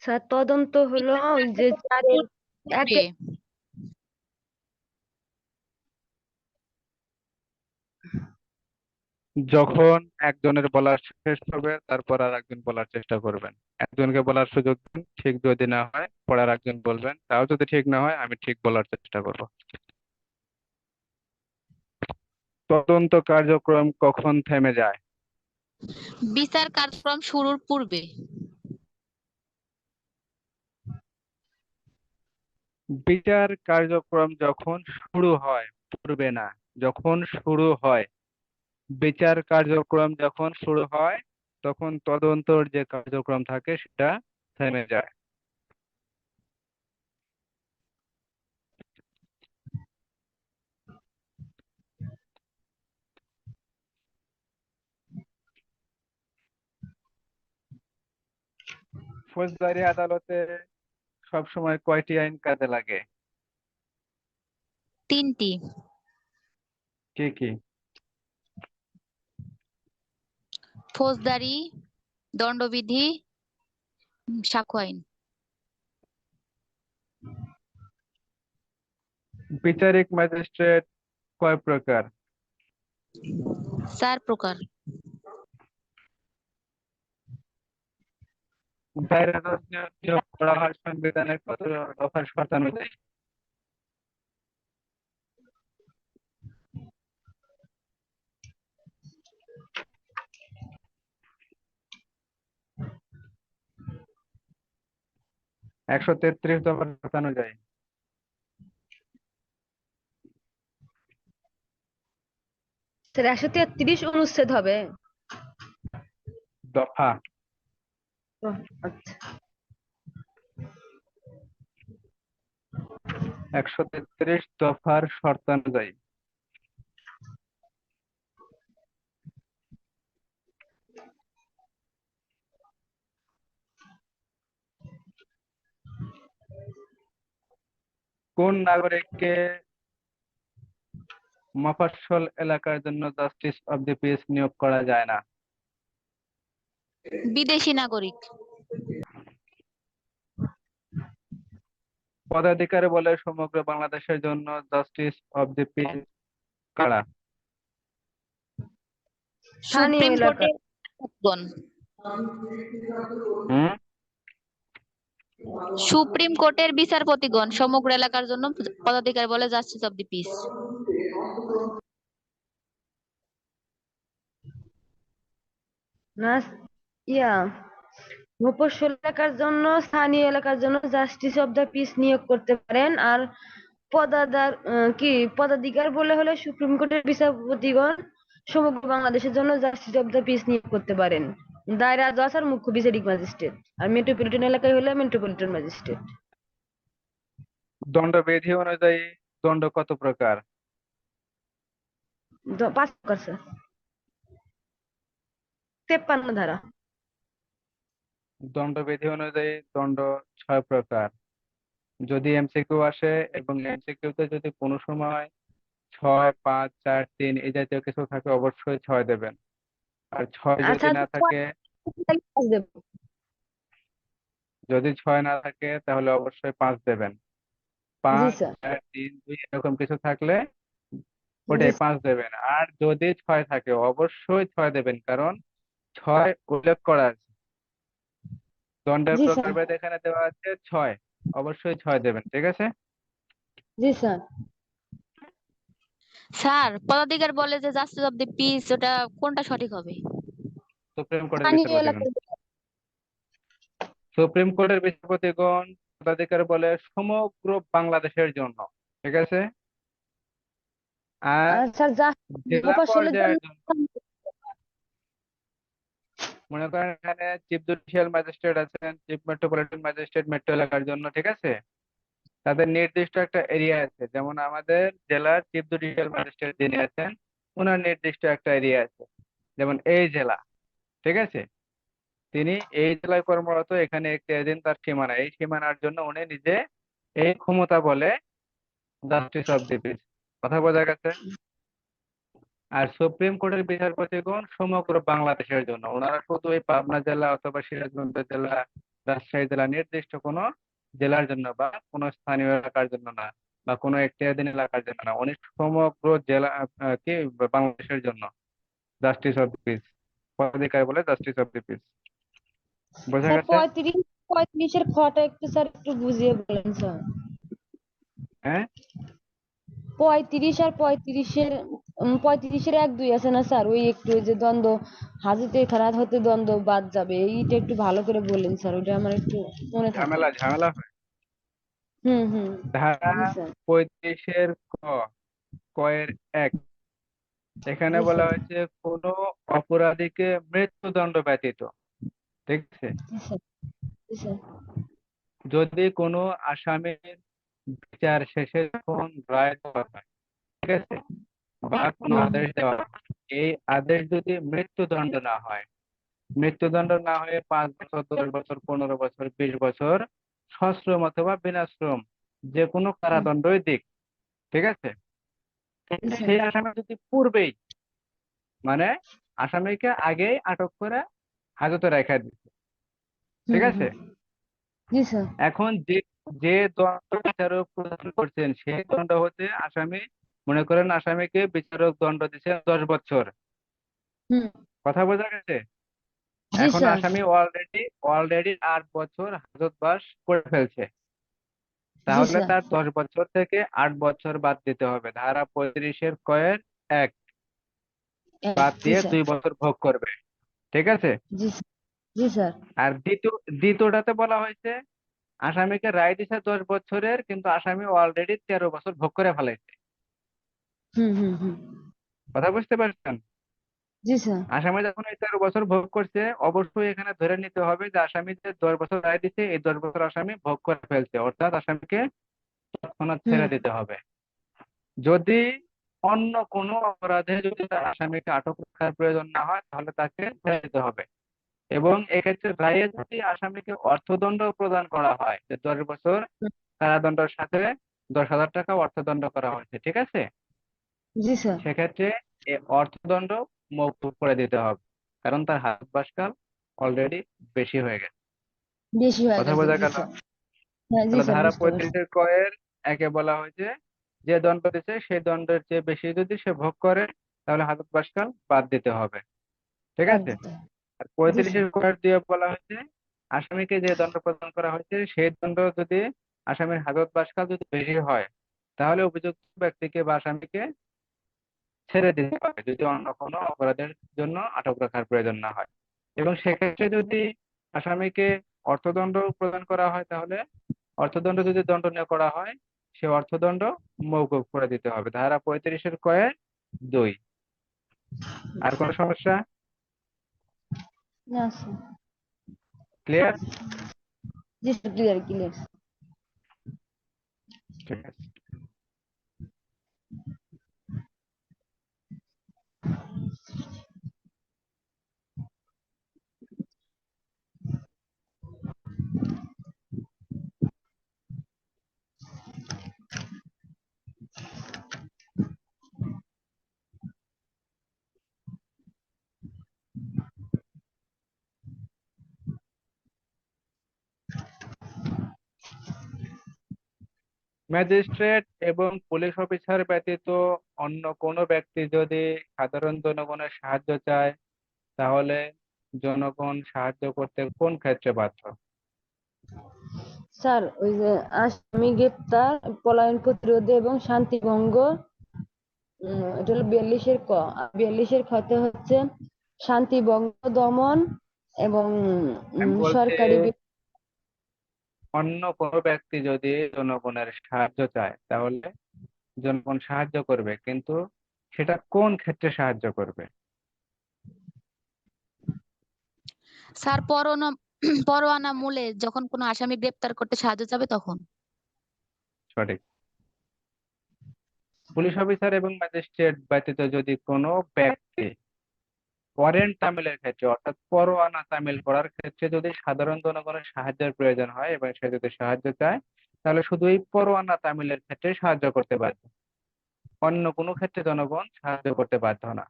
স্যার তদন্ত হলো ওই যে চারের পূর্বে। যখন একজনের বলার শেষ হবে তারপর আর একজন বলার চেষ্টা করবেন। একজনকে বলার সুযোগ দিন, ঠিক যদি না হয় পরে আর একজন বলবেন, তাও যদি ঠিক না হয় আমি ঠিক বলার চেষ্টা করব। তদন্ত কার্যক্রম কখন থেমে যায়? বিচার কার্যক্রম শুরুর পূর্বে। বিচার কার্যক্রম যখন শুরু হয়, পূর্বে না, যখন শুরু হয়। বিচার কার্যক্রম যখন শুরু হয় তখন তদন্তর যে কার্যক্রম থাকে সেটা থেমে যায়। ফৌজদারি আদালতে সবসময় কয়টি আইন কাজে লাগে? 3টি। কি কি? ফৌজদারি, দণ্ডবিধি, সাক্ষ্য আইন। বিচারিক ম্যাজিস্ট্রেট কয় প্রকার? 4 প্রকার। দায়রা জজ নিয়োগ করা হয় সংবিধানের কত দফার শর্ত অনুযায়ী? 133 দফার শর্ত অনুযায়ী। স্যার 133 অনুচ্ছেদ হবে। দফা। ও, আচ্ছা 133 দফার শর্ত অনুযায়ী। কোন নাগরিককে মফস্বল এলাকার জন্য জাস্টিস অব দি পিস নিয়োগ করা যায় না? বিদেশি নাগরিক। পদাধিকার বলে সমগ্র বাংলাদেশের জন্য জাস্টিস অব দি পিস কারা? স্থানীয় সুপ্রিম এলাকা। কোর্টের বিচারপতিগণ। হুম। সুপ্রিম কোর্টের বিচারপতিগণ সমগ্র এলাকার জন্য পদাধিকার বলে জাস্টিস অব দি পিস। না ইয়া মফস্বল এলাকার জন্য স্থানীয় এলাকার জন্য জাস্টিস অব দ্য পিস নিয়োগ করতে পারেন। আর পদাধিকার বলে হলে সুপ্রিম কোর্টের বিচারপতিগণ সমগ্র বাংলাদেশের জন্য জাস্টিস অব দ্য পিস নিয়োগ করতে পারেন। দায়রা জজ আর মুখ্য বিচারিক ম্যাজিস্ট্রেট। আর মেট্রোপলিটন এলাকায় হলে মেট্রোপলিটন ম্যাজিস্ট্রেট। দণ্ডবিধি অনুযায়ী দণ্ড কত প্রকার? 5 প্রকার স্যার। 53 ধারা। দণ্ডবিধি অনুযায়ী দণ্ড 6 প্রকার। যদি এমসিকিউ আসে এবং এমসিকিউ তে যদি কোনো সময় 6, 5, 4, 3 এই জাতীয় কিছু থাকে অবশ্যই 6 দেবেন। আর 6 আচ্ছা যদি না থাকে, দেবো। যদি 6 না থাকে তাহলে অবশ্যই 5 দেবেন। জি 5, স্যার। 4, 3, 2 এরকম কিছু থাকলে জি ওটাই 5 দেবেন। আর যদি 6 থাকে অবশ্যই 6 দেবেন, কারণ 6 উল্লেখ করা আছে। দণ্ডের জি স্যার। প্রকারভেদ এখানে দেওয়া আছে 6, অবশ্যই 6 দেবেন। ঠিক আছে? জি স্যার। স্যার, পদাধিকার বলে যে জাস্টিস অব দি পিস, ওটা কোনটা সঠিক হবে? সুপ্রিম কোর্টের স্থানীয় বিচারপতিগণ। এলাকার সুপ্রিম কোর্টের বিচারপতিগণ পদাধিকার বলে সমগ্র বাংলাদেশের জন্য। ঠিক আছে? আর স্যার জেলা মফস্বলের পর্যায়ের জন্য জন্য মনে করেন এখানে চিফ জুডিশিয়াল ম্যাজিস্ট্রেট আছেন, চিফ মেট্রোপলিটন ম্যাজিস্ট্রেট মেট্রো এলাকার জন্য। ঠিক আছে? তাদের নির্দিষ্ট একটা এরিয়া আছে, যেমন আমাদের জেলার চিফ জুডিশিয়াল ম্যাজিস্ট্রেট যিনি আছেন ওনার নির্দিষ্ট একটা এরিয়া আছে, যেমন এই জেলা। ঠিক আছে? তিনি এই জেলায় কর্মরত, এখানে একটি এজেন্ট তার সীমানা, এই সীমানার জন্য উনি নিজে এই ক্ষমতা বলে জাস্টিস অব দি পিস। কথা বোঝা গেছে? আর সুপ্রিম কোর্টের বিচারপতিগণ সমগ্র বাংলাদেশের জন্য, ওনারা শুধু এই পাবনা জেলা অথবা সিরাজগঞ্জ জেলা রাজশাহী জেলা নির্দিষ্ট কোনো জেলার জন্য বা কোনো স্থানীয় এলাকার জন্য না, বা কোনো এখতিয়ারাধীন এলাকার জন্য না, অনেক সমগ্র জেলা কি বাংলাদেশের জন্য। জাস্টিস অফ দি পিস, পদাধিকার বলে জাস্টিস অফ দি পিস। বোঝা স্যার গেছে? 35-এর খটা একটু স্যার একটু বুঝিয়ে বলেন স্যার। হ্যাঁ, 35 আর 35-এর 1-2 আছে না স্যার, ওই একটু ওই যে দ্বন্দ্ব, হাজতে খারাপ হতে দ্বন্দ্ব বাদ যাবে, এইটা একটু ভালো করে বলেন স্যার, ওইটা আমার একটু মনে থাকে ঝামেলা না। ঝামেলা হয়। হুম। ধারা জি স্যার। 35-এর কয়ের 1, এখানে জি বলা স্যার। হয়েছে কোনো অপরাধীকে মৃত্যুদণ্ড ব্যতীত, ঠিক আছে, জি স্যার। জি স্যার। যদি কোনো আসামির বিচার শেষে যখন রায় দেওয়া হয়, ঠিক আছে, বা কোনো হুম আদেশ দেওয়া হয়, এই আদেশ যদি মৃত্যুদণ্ড না হয়, মৃত্যুদণ্ড না হয়ে 5 বছর, 10 বছর, 15 বছর, 20 বছর সশ্রম অথবা বিনাশ্রম যে কোনো হুম। কারাদণ্ডই দিক, ঠিক আছে, জি কিন্তু স্যার। সেই আসামি যদি পূর্বেই, মানে আসামিকে আগেই আটক করে হাজতে রেখে দিচ্ছে, ঠিক আছে, হুম। জি স্যার। এখন যে যে দণ্ড বিচারক প্রদান করছেন সেই দণ্ড হতে আসামি, মনে করেন আসামিকে বিচারক দণ্ড দিচ্ছেন 10 বছর, হুম। কথা বোঝা গেছে? জি এখন স্যার। আসামি অলরেডি 8 বছর হাজতবাস করে ফেলছে, জি তাহলে স্যার। তার 10 বছর থেকে 8 বছর বাদ দিতে হবে, ধারা 35-এর কয়ের 1 বাদ জি দিয়ে স্যার। 2 বছর ভোগ করবে, ঠিক আছে। জি স্যার। জি স্যার। আর দ্বিতীয়টাতে বলা হয়েছে আসামিকে রায় দিছে 10 বছরের, কিন্তু আসামি অলরেডি 13 বছর ভোগ করে ফেলাইছে, হুম। কথা বুঝতে পারছেন? জি স্যার। আসামি যখন এই 13 বছর ভোগ করছে, অবশ্যই এখানে ধরে নিতে হবে যে আসামি যে 10 বছর রায় দিছে এই 10 বছর আসামি ভোগ করে ফেলছে, অর্থাৎ আসামিকে তৎক্ষণাৎ হুম। ছেড়ে দিতে হবে। যদি অন্য কোনো অপরাধে যদি তার আসামিকে আটক রাখার প্রয়োজন না হয়, তাহলে তাকে ছেড়ে দিতে হবে। এবং এক্ষেত্রে রায়ে যদি আসামিকে অর্থদণ্ড প্রদান করা হয়, যে 10 বছর কারাদণ্ডের সাথে 10,000 টাকা অর্থদণ্ড করা হয়েছে, ঠিক আছে, জি স্যার। সেক্ষেত্রে এই অর্থদণ্ড মওকুফ করে দিতে হবে, কারণ তার হাজতবাসকাল অলরেডি বেশি হয়ে গেছে, বেশি হয়ে কথা গেছে। বোঝা জি গেল? স্যার। হ্যাঁ জি তাহলে স্যার, ধারা বুঝতে পারছি। 35-এর কয়ের 1-এ বলা হয়েছে যে দণ্ড দিচ্ছে সেই দণ্ডের চেয়ে বেশি যদি সে ভোগ করে, তাহলে হাজতবাসকাল বাদ দিতে হবে, ঠিক বাদ আছে। দিতে হবে। আর জি স্যার। 35-এর কয়ের 2-এ বলা হয়েছে আসামিকে যে দণ্ড প্রদান করা হয়েছে সেই দণ্ড যদি আসামির হাজতবাসকাল যদি বেশি হয়, তাহলে অভিযুক্ত ব্যক্তিকে বা আসামিকে ছেড়ে দিতে হবে যদি অন্য কোনো অপরাধের জন্য আটক রাখার প্রয়োজন না হয়। এবং সেক্ষেত্রে যদি আসামিকে অর্থদণ্ড প্রদান করা হয়, তাহলে অর্থদণ্ড যদি দণ্ডনীয় করা হয়, সে অর্থদণ্ড মওকুফ করে দিতে হবে, ধারা 35-এর কয়ের 2। আর কোনো সমস্যা? না স্যার। ক্লিয়ার? জি স্যার, ক্লিয়ার ক্লিয়ার। ঠিক আছে। ম্যাজিস্ট্রেট এবং পুলিশ অফিসার ব্যতীত অন্য কোনো ব্যক্তি যদি সাধারণ জনগণের সাহায্য চায়, তাহলে জনগণ সাহায্য করতে কোন ক্ষেত্রে বাধ্য? স্যার ওই যে আসামি গ্রেপ্তার, পলায়ন প্রতিরোধে এবং শান্তি ভঙ্গ, এটা হলো 42-এর ক। আর 42-এর খতে হচ্ছে শান্তি ভঙ্গ দমন এবং আমি বলছি সরকারি অন্য কোনো ব্যক্তি যদি জনগণের সাহায্য চায়, তাহলে জনগণ সাহায্য করবে, কিন্তু সেটা কোন ক্ষেত্রে সাহায্য করবে? স্যার পরোয়ানা পরোয়ানা মূলে যখন কোনো আসামি গ্রেপ্তার করতে সাহায্য চাবে তখন। সঠিক। পুলিশ অফিসার এবং ম্যাজিস্ট্রেট ব্যতীত যদি কোনো ব্যক্তি ওয়ারেন্ট তামিলের ক্ষেত্রে, অর্থাৎ পরোয়ানা তামিল করার ক্ষেত্রে যদি সাধারণ জনগণের সাহায্যের প্রয়োজন হয় এবং সে যদি সাহায্য চায়, তাহলে শুধু এই পরোয়ানা তামিলের ক্ষেত্রে সাহায্য করতে বাধ্য, অন্য কোনো ক্ষেত্রে জনগণ সাহায্য করতে বাধ্য না,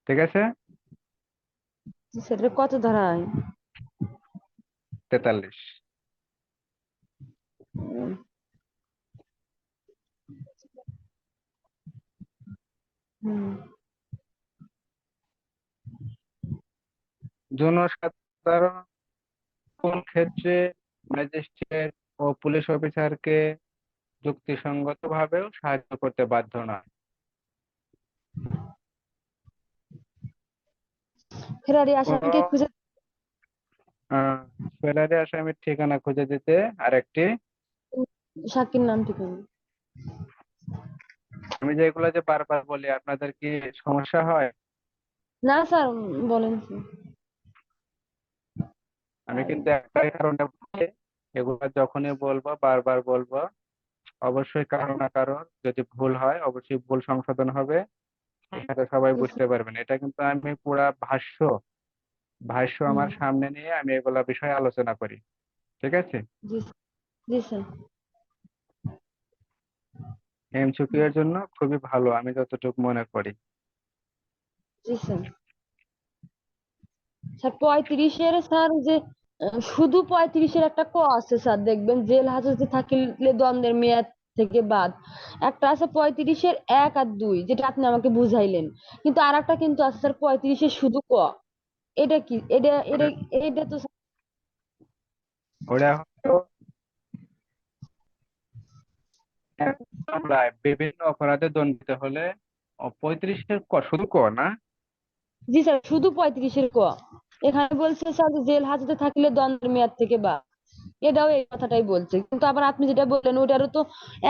ঠিক আছে। সেটা কত ধারায়? 43। উম, হুম। জনসাধারণ কোন ক্ষেত্রে ম্যাজিস্ট্রেট ও পুলিশ অফিসারকে যুক্তিসঙ্গতভাবেও সাহায্য করতে বাধ্য নয়? ফেরারি কোনো আসামিকে খুঁজে ফেরারি আসামির ঠিকানা খুঁজে দিতে আরেকটি, সাক্ষীর নাম ঠিকানা। আমি যেগুলো যে বারবার বলি আপনাদের কি সমস্যা হয়? না স্যার, বলেন স্যার। আমি কিন্তু একটাই কারণে বলি, এগুলো যখনই বলবো বারবার বলবো, অবশ্যই কারো না কারো যদি ভুল হয় অবশ্যই ভুল সংশোধন হবে, এটা সবাই জি বুঝতে স্যার, পারবেন। এটা কিন্তু আমি পুরা ভাষ্য ভাষ্য হুম, আমার সামনে নিয়ে আমি এগুলা বিষয়ে আলোচনা করি, ঠিক আছে? জি স্যার, জি স্যার, এমসিকিউ এর জন্য খুবই ভালো আমি যতটুকু মনে করি। জি স্যার। স্যার 35-এর স্যার যে শুধু 35-এর একটা ক আছে স্যার, দেখবেন জেল হাজতে থাকিলে দণ্ডের মেয়াদ থেকে বাদ। একটা আছে 35-এর 1 আর 2, যেটা আপনি আমাকে বুঝাইলেন, কিন্তু আর একটা কিন্তু আছে স্যার 35-এর শুধু ক। এটা কি? এটা এটা ওটা এটা তো স্যার, ওটা হলো এক মামলায় বিভিন্ন অপরাধে দণ্ডিত হলে 35-এর ক, শুধু ক না? জি স্যার, শুধু 35-এর ক। এখানে বলছে স্যার যে জেল হাজতে থাকিলে দণ্ডের মেয়াদ থেকে বাদ। এটাও এই কথাটাই বলছে, কিন্তু আবার আপনি যেটা বললেন ওটারও তো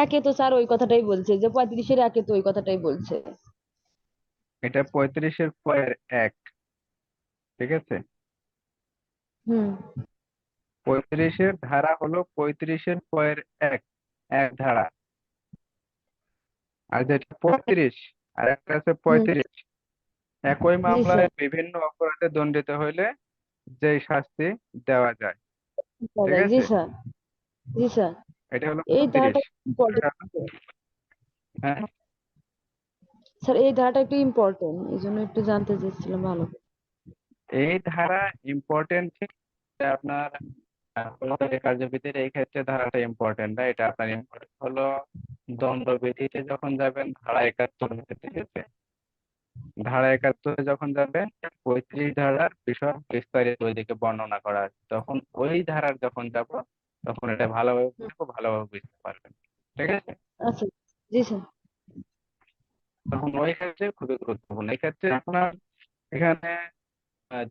একে তো স্যার ওই কথাটাই বলছে, যে 35-এর একে তো ওই কথাটাই বলছে। এটা 35-এর পয়ের এক, ঠিক আছে? হুম, 35-এর ধারা হলো 35-এর পয়ের এক, এক ধারা। আর যেটা 35 আর একটা আছে হুম, 35, একই জি মামলায় স্যার, বিভিন্ন অপরাধে দণ্ডিত হইলে যেই শাস্তি দেওয়া যায়, ঠিক জি আছে? স্যার, জি স্যার। এটা হলো এই 35। ধারাটা ইম্পর্টেন্ট। হ্যাঁ, স্যার এই ধারাটা একটু ইম্পর্টেন্ট, এই জন্য একটু জানতে চাচ্ছিলাম ভালো করে। এই ধারা ইম্পর্টেন্ট, আপনার ফৌজদারি কার্যবিধির এই ক্ষেত্রে ধারাটা ইম্পর্টেন্ট না, এটা আপনার ইম্পর্টেন্ট হলো দণ্ডবিধিতে যখন যাবেন ধারা 71, ঠিক আছে? ধারা 71 যখন যাবেন 35 ধারার বিষয় বিস্তারিত ওইদিকে বর্ণনা করা আছে, তখন ওই ধারার যখন যাব তখন এটা ভালোভাবে বুঝবো, ভালোভাবে বুঝতে পারবেন, ঠিক আছে? আচ্ছা, জি স্যার, তখন ওই ক্ষেত্রে খুবই গুরুত্বপূর্ণ। এই ক্ষেত্রে আপনার এখানে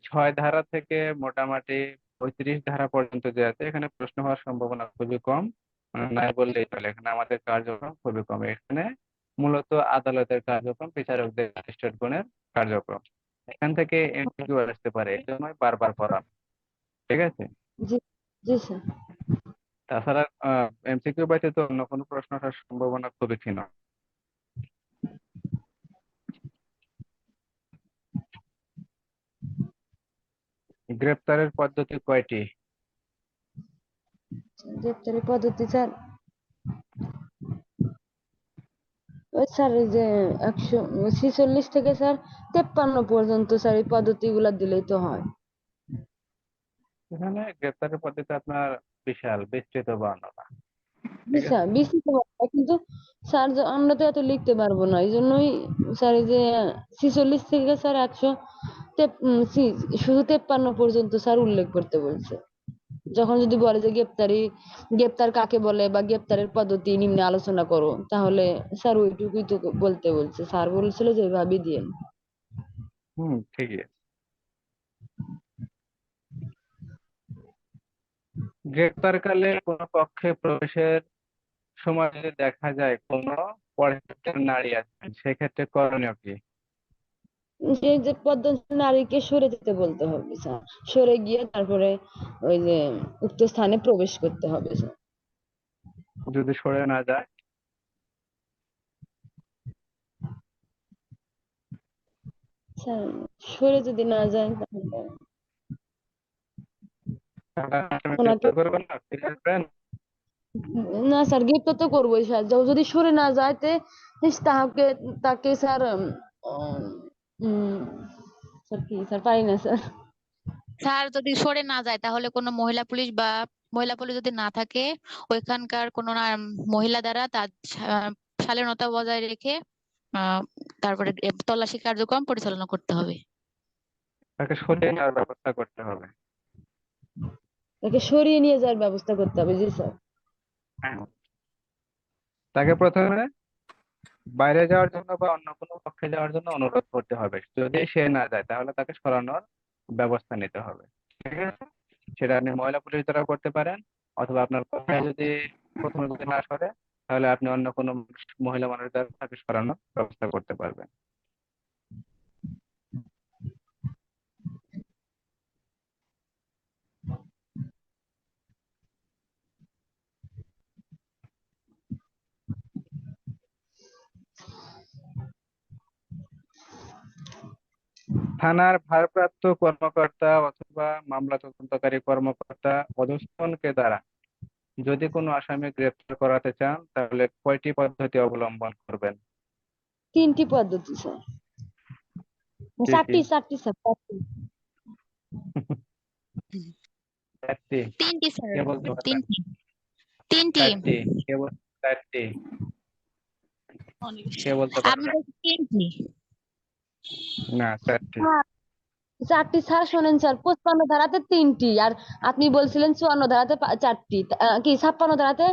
6 ধারা থেকে মোটামুটি 35 ধারা পর্যন্ত যে আছে, এখানে প্রশ্ন হওয়ার সম্ভাবনা খুবই কম, নাই বললেই চলে। এখানে আমাদের কার্যক্রম খুবই কম, এখানে মূলত আদালতের কার্যক্রম, বিচারকদের ম্যাজিস্ট্রেটগণের কার্যক্রম, এখান থেকে এমসিকিউ আসতে পারে, এই জন্যই বারবার করা, ঠিক আছে? জি, জি স্যার। তাছাড়া এমসিকিউ ব্যতীত অন্য কোনো প্রশ্ন আসার সম্ভাবনা খুবই ক্ষীণ। গ্রেপ্তারের পদ্ধতি কয়টি? গ্রেপ্তারি পদ্ধতি স্যার, ওই স্যার এই যে 146 থেকে স্যার 53 পর্যন্ত স্যার এই পদ্ধতিগুলা দিলেই তো হয়। এখানে গ্রেপ্তারের পদ্ধতি আপনার বিশাল বিস্তৃত বর্ণনা, জি ঠিক আছে? স্যার, বিস্তৃত বর্ণনা, কিন্তু স্যার আমরা তো এত লিখতে পারবো না, এই জন্যই স্যার এই যে 46 থেকে স্যার 100 শুধু 53 পর্যন্ত স্যার উল্লেখ করতে বলছে। যখন যদি বলে যে গ্রেপ্তার কাকে বলে বা গ্রেপ্তারের পদ্ধতি নিম্নে আলোচনা করো, তাহলে স্যার ওইটুকুই তো বলতে বলছে, স্যার বলছিল যে ওইভাবেই দিয়েন। ঠিকই আছে। গ্রেপ্তারকালে কোনো পক্ষে প্রবেশের সময় যদি দেখা যায় কোনো পর্যাপ্ত নারী আছেন, সেক্ষেত্রে করণীয় কি? যে যে পদ্ধতি নারীকে সরে যেতে বলতে হবে স্যার, সরে গিয়ে তারপরে ওই যে উক্ত স্থানে প্রবেশ করতে হবে স্যার। যদি সরে না যায়? স্যার সরে যদি না যায় তাহলে তাহলে আসামি ওনাকে, গ্রেপ্তার করবেন না, ফিরে আসবেন? না স্যার গ্রেপ্তার তো করবোই স্যার, যদি সরে না যাইতে তাকে তাকে স্যার উম, স্যার কি স্যার পারি না স্যার। স্যার যদি সরে না যায় তাহলে কোনো মহিলা পুলিশ যদি না থাকে ওইখানকার কোনো মহিলা দ্বারা তার শালীনতা বজায় রেখে আহ তারপরে তল্লাশি কার্যক্রম পরিচালনা করতে হবে। তাকে সরিয়ে নেওয়ার ব্যবস্থা করতে হবে। তাকে সরিয়ে নিয়ে যাওয়ার ব্যবস্থা করতে হবে। জি স্যার। হ্যাঁ, তাকে প্রথমে বাইরে যাওয়ার জন্য বা অন্য কোনো কক্ষে যাওয়ার জন্য অনুরোধ করতে হবে। যদি সে না যায় তাহলে তাকে সরানোর ব্যবস্থা নিতে হবে। ঠিক আছে, সেটা আপনি মহিলা পুলিশ দ্বারা করতে পারেন, অথবা আপনার কক্ষে যদি প্রথমে যদি না সরে তাহলে আপনি অন্য কোনো মহিলা মানুষ দ্বারা তাকে সরানোর ব্যবস্থা করতে পারবেন। থানার ভারপ্রাপ্ত কর্মকর্তা অথবা মামলা তদন্তকারী কর্মকর্তা অধস্তনকে দ্বারা যদি কোনো আসামি গ্রেপ্তার করাতে চান তাহলে কয়টি পদ্ধতি অবলম্বন করবেন? 3টি পদ্ধতি স্যার। কি কি? 4টি স্যার, 4টি। 4টি? তিনটি স্যার, কে বলতে পারবেন? তিনটি তিনটি 4টি? কে 4টি? কে বলতে আমি পারবেন? বলছি তিনটি। না, 4টি। 4টি স্যার, শোনেন স্যার, 55 ধারাতে 3টি, আর আপনি বলছিলেন 54 ধারাতে 4টি, কি 56 ধারাতে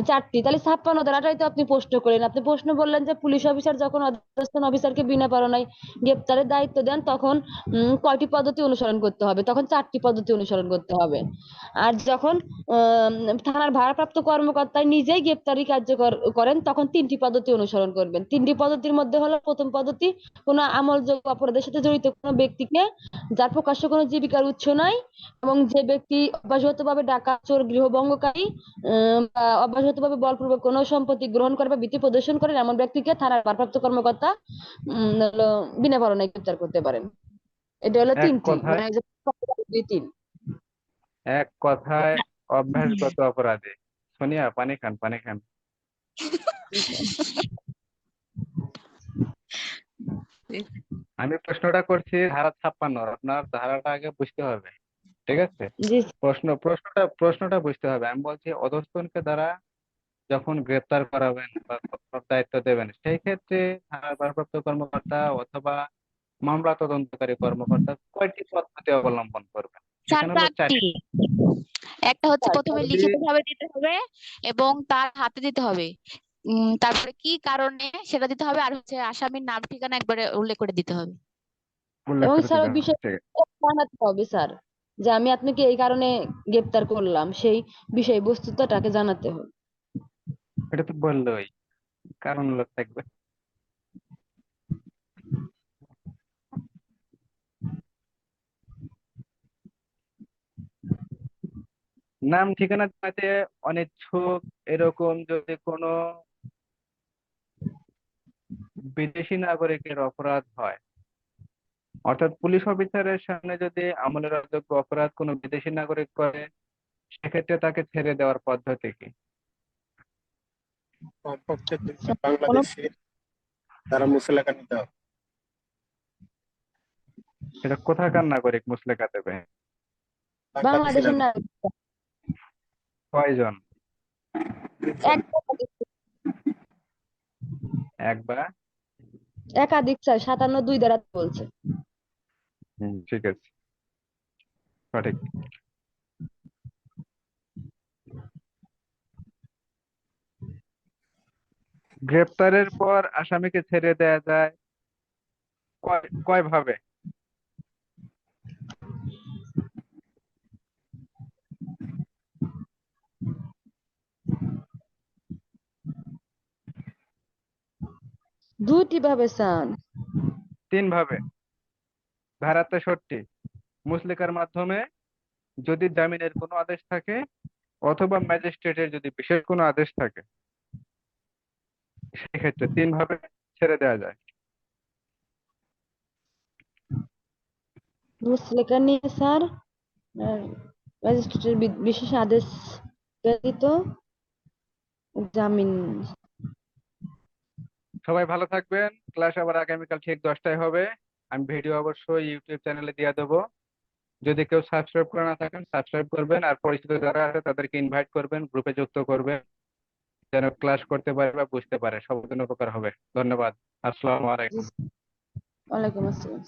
4টি, তাহলে 56 ধারাটাই তো আপনি প্রশ্ন করেন। আপনি প্রশ্ন বললেন যে পুলিশ অফিসার যখন অধস্তন অফিসারকে বিনা পরোয়ানায় গ্রেপ্তারের দায়িত্ব দেন তখন কয়টি পদ্ধতি অনুসরণ করতে হবে? তখন 4টি পদ্ধতি অনুসরণ করতে হবে। আর যখন থানার ভারপ্রাপ্ত কর্মকর্তা নিজেই গ্রেপ্তারি কার্যকর করেন তখন 3টি পদ্ধতি অনুসরণ করবেন। 3টি পদ্ধতির মধ্যে হলো, প্রথম পদ্ধতি, কোনো আমলযোগ্য অপরাধের সাথে জড়িত কোনো ব্যক্তিকে যার প্রকাশ্য কোনো জীবিকার উৎস নাই এবং যে ব্যক্তি অভ্যাসগতভাবে ডাকাত, চোর, গৃহভঙ্গকারী বা অভ্যাসগতভাবে বলপূর্বক কোনো সম্পত্তি গ্রহণ করে বা ভীতি প্রদর্শন করেন এমন ব্যক্তিকে থানার ভারপ্রাপ্ত কর্মকর্তা হলো বিনা পরোয়ানায় গ্রেপ্তার করতে পারেন। এটা হলো এক 3টি, কথায় মানে 2-3। এক কথায় অভ্যাসগত অপরাধী। সোনিয়া, পানি খান, পানি খান। আমি প্রশ্নটা করছি ধারা 56, আপনার ধারাটা আগে বুঝতে হবে। ঠিক আছে, জি প্রশ্নটা বুঝতে হবে। আমি বলছি অধস্তনকে দ্বারা যখন গ্রেপ্তার করাবেন বা করার দায়িত্ব দেবেন সেই ক্ষেত্রে থানার ভারপ্রাপ্ত কর্মকর্তা অথবা মামলা তদন্তকারী কর্মকর্তা কয়টি পদ্ধতি অবলম্বন করবেন? স্যার সেখানে হলো 4টি। 4টি। একটা হচ্ছে প্রথমে যদি লিখিত ভাবে দিতে হবে এবং তার হাতে দিতে হবে। তারপরে কি কারণে সেটা দিতে হবে, আর হচ্ছে আসামির নাম ঠিকানা একবারে উল্লেখ করে দিতে হবে। উল্লেখ এবং করে স্যার দিতে ওই হবে। বিষয়ে ঠিক আছে, জানাতে হবে স্যার, যে আমি আপনাকে এই কারণে গ্রেপ্তার করলাম, সেই বিষয়বস্তুটাকে জানাতে হবে। এটা তো বললোই, কারণ উল্লেখ থাকবে। নাম ঠিকানা জানাতে অনিচ্ছুক এরকম যদি কোনো বিদেশি নাগরিকের অপরাধ হয়, অর্থাৎ পুলিশ অফিসারের সামনে যদি আমলের অযোগ্য অপরাধ কোনো বিদেশি নাগরিক করে সেক্ষেত্রে তাকে ছেড়ে দেওয়ার পদ্ধতি কি? কমপক্ষে 2টা কোনো বাংলাদেশি তারা মুসলেখা নিতে হবে। এটা কোথাকার নাগরিক মুচলেকা দেবে? বাংলাদেশিরা বাংলাদেশের না, কয়জন? 2 জন। এক বা? একাধিক স্যার, 57 দ্বারা বলছে। ঠিক আছে, সঠিক। গ্রেপ্তারের পর আসামিকে ছেড়ে দেয়া যায় কয় ভাবে? দুইটি ভাবে স্যার। 3 ভাবে। ধারা 63 মুচলেকার মাধ্যমে, যদি জামিনের কোনো আদেশ থাকে অথবা ম্যাজিস্ট্রেটের যদি বিশেষ কোনো আদেশ থাকে সেক্ষেত্রে 3 ভাবে ছেড়ে দেওয়া যায়। মুচলেকা নিয়ে স্যার ম্যাজিস্ট্রেটের বিশেষ আদেশ ব্যতীত জামিন। সবাই ভালো থাকবেন। ক্লাস আবার আগামীকাল ঠিক 10টায় হবে। আমি ভিডিও অবশ্যই ইউটিউব চ্যানেলে দিয়ে দেবো। যদি কেউ সাবস্ক্রাইব করে না থাকেন সাবস্ক্রাইব করবেন, আর পরিচিত যারা আছে তাদেরকে ইনভাইট করবেন, গ্রুপে যুক্ত করবেন, যেন ক্লাস করতে পারে বা বুঝতে পারে, সবার জন্য উপকার হবে। ধন্যবাদ। আসসালামু জি, আলাইকুম। ওয়ালাইকুম আসসালাম।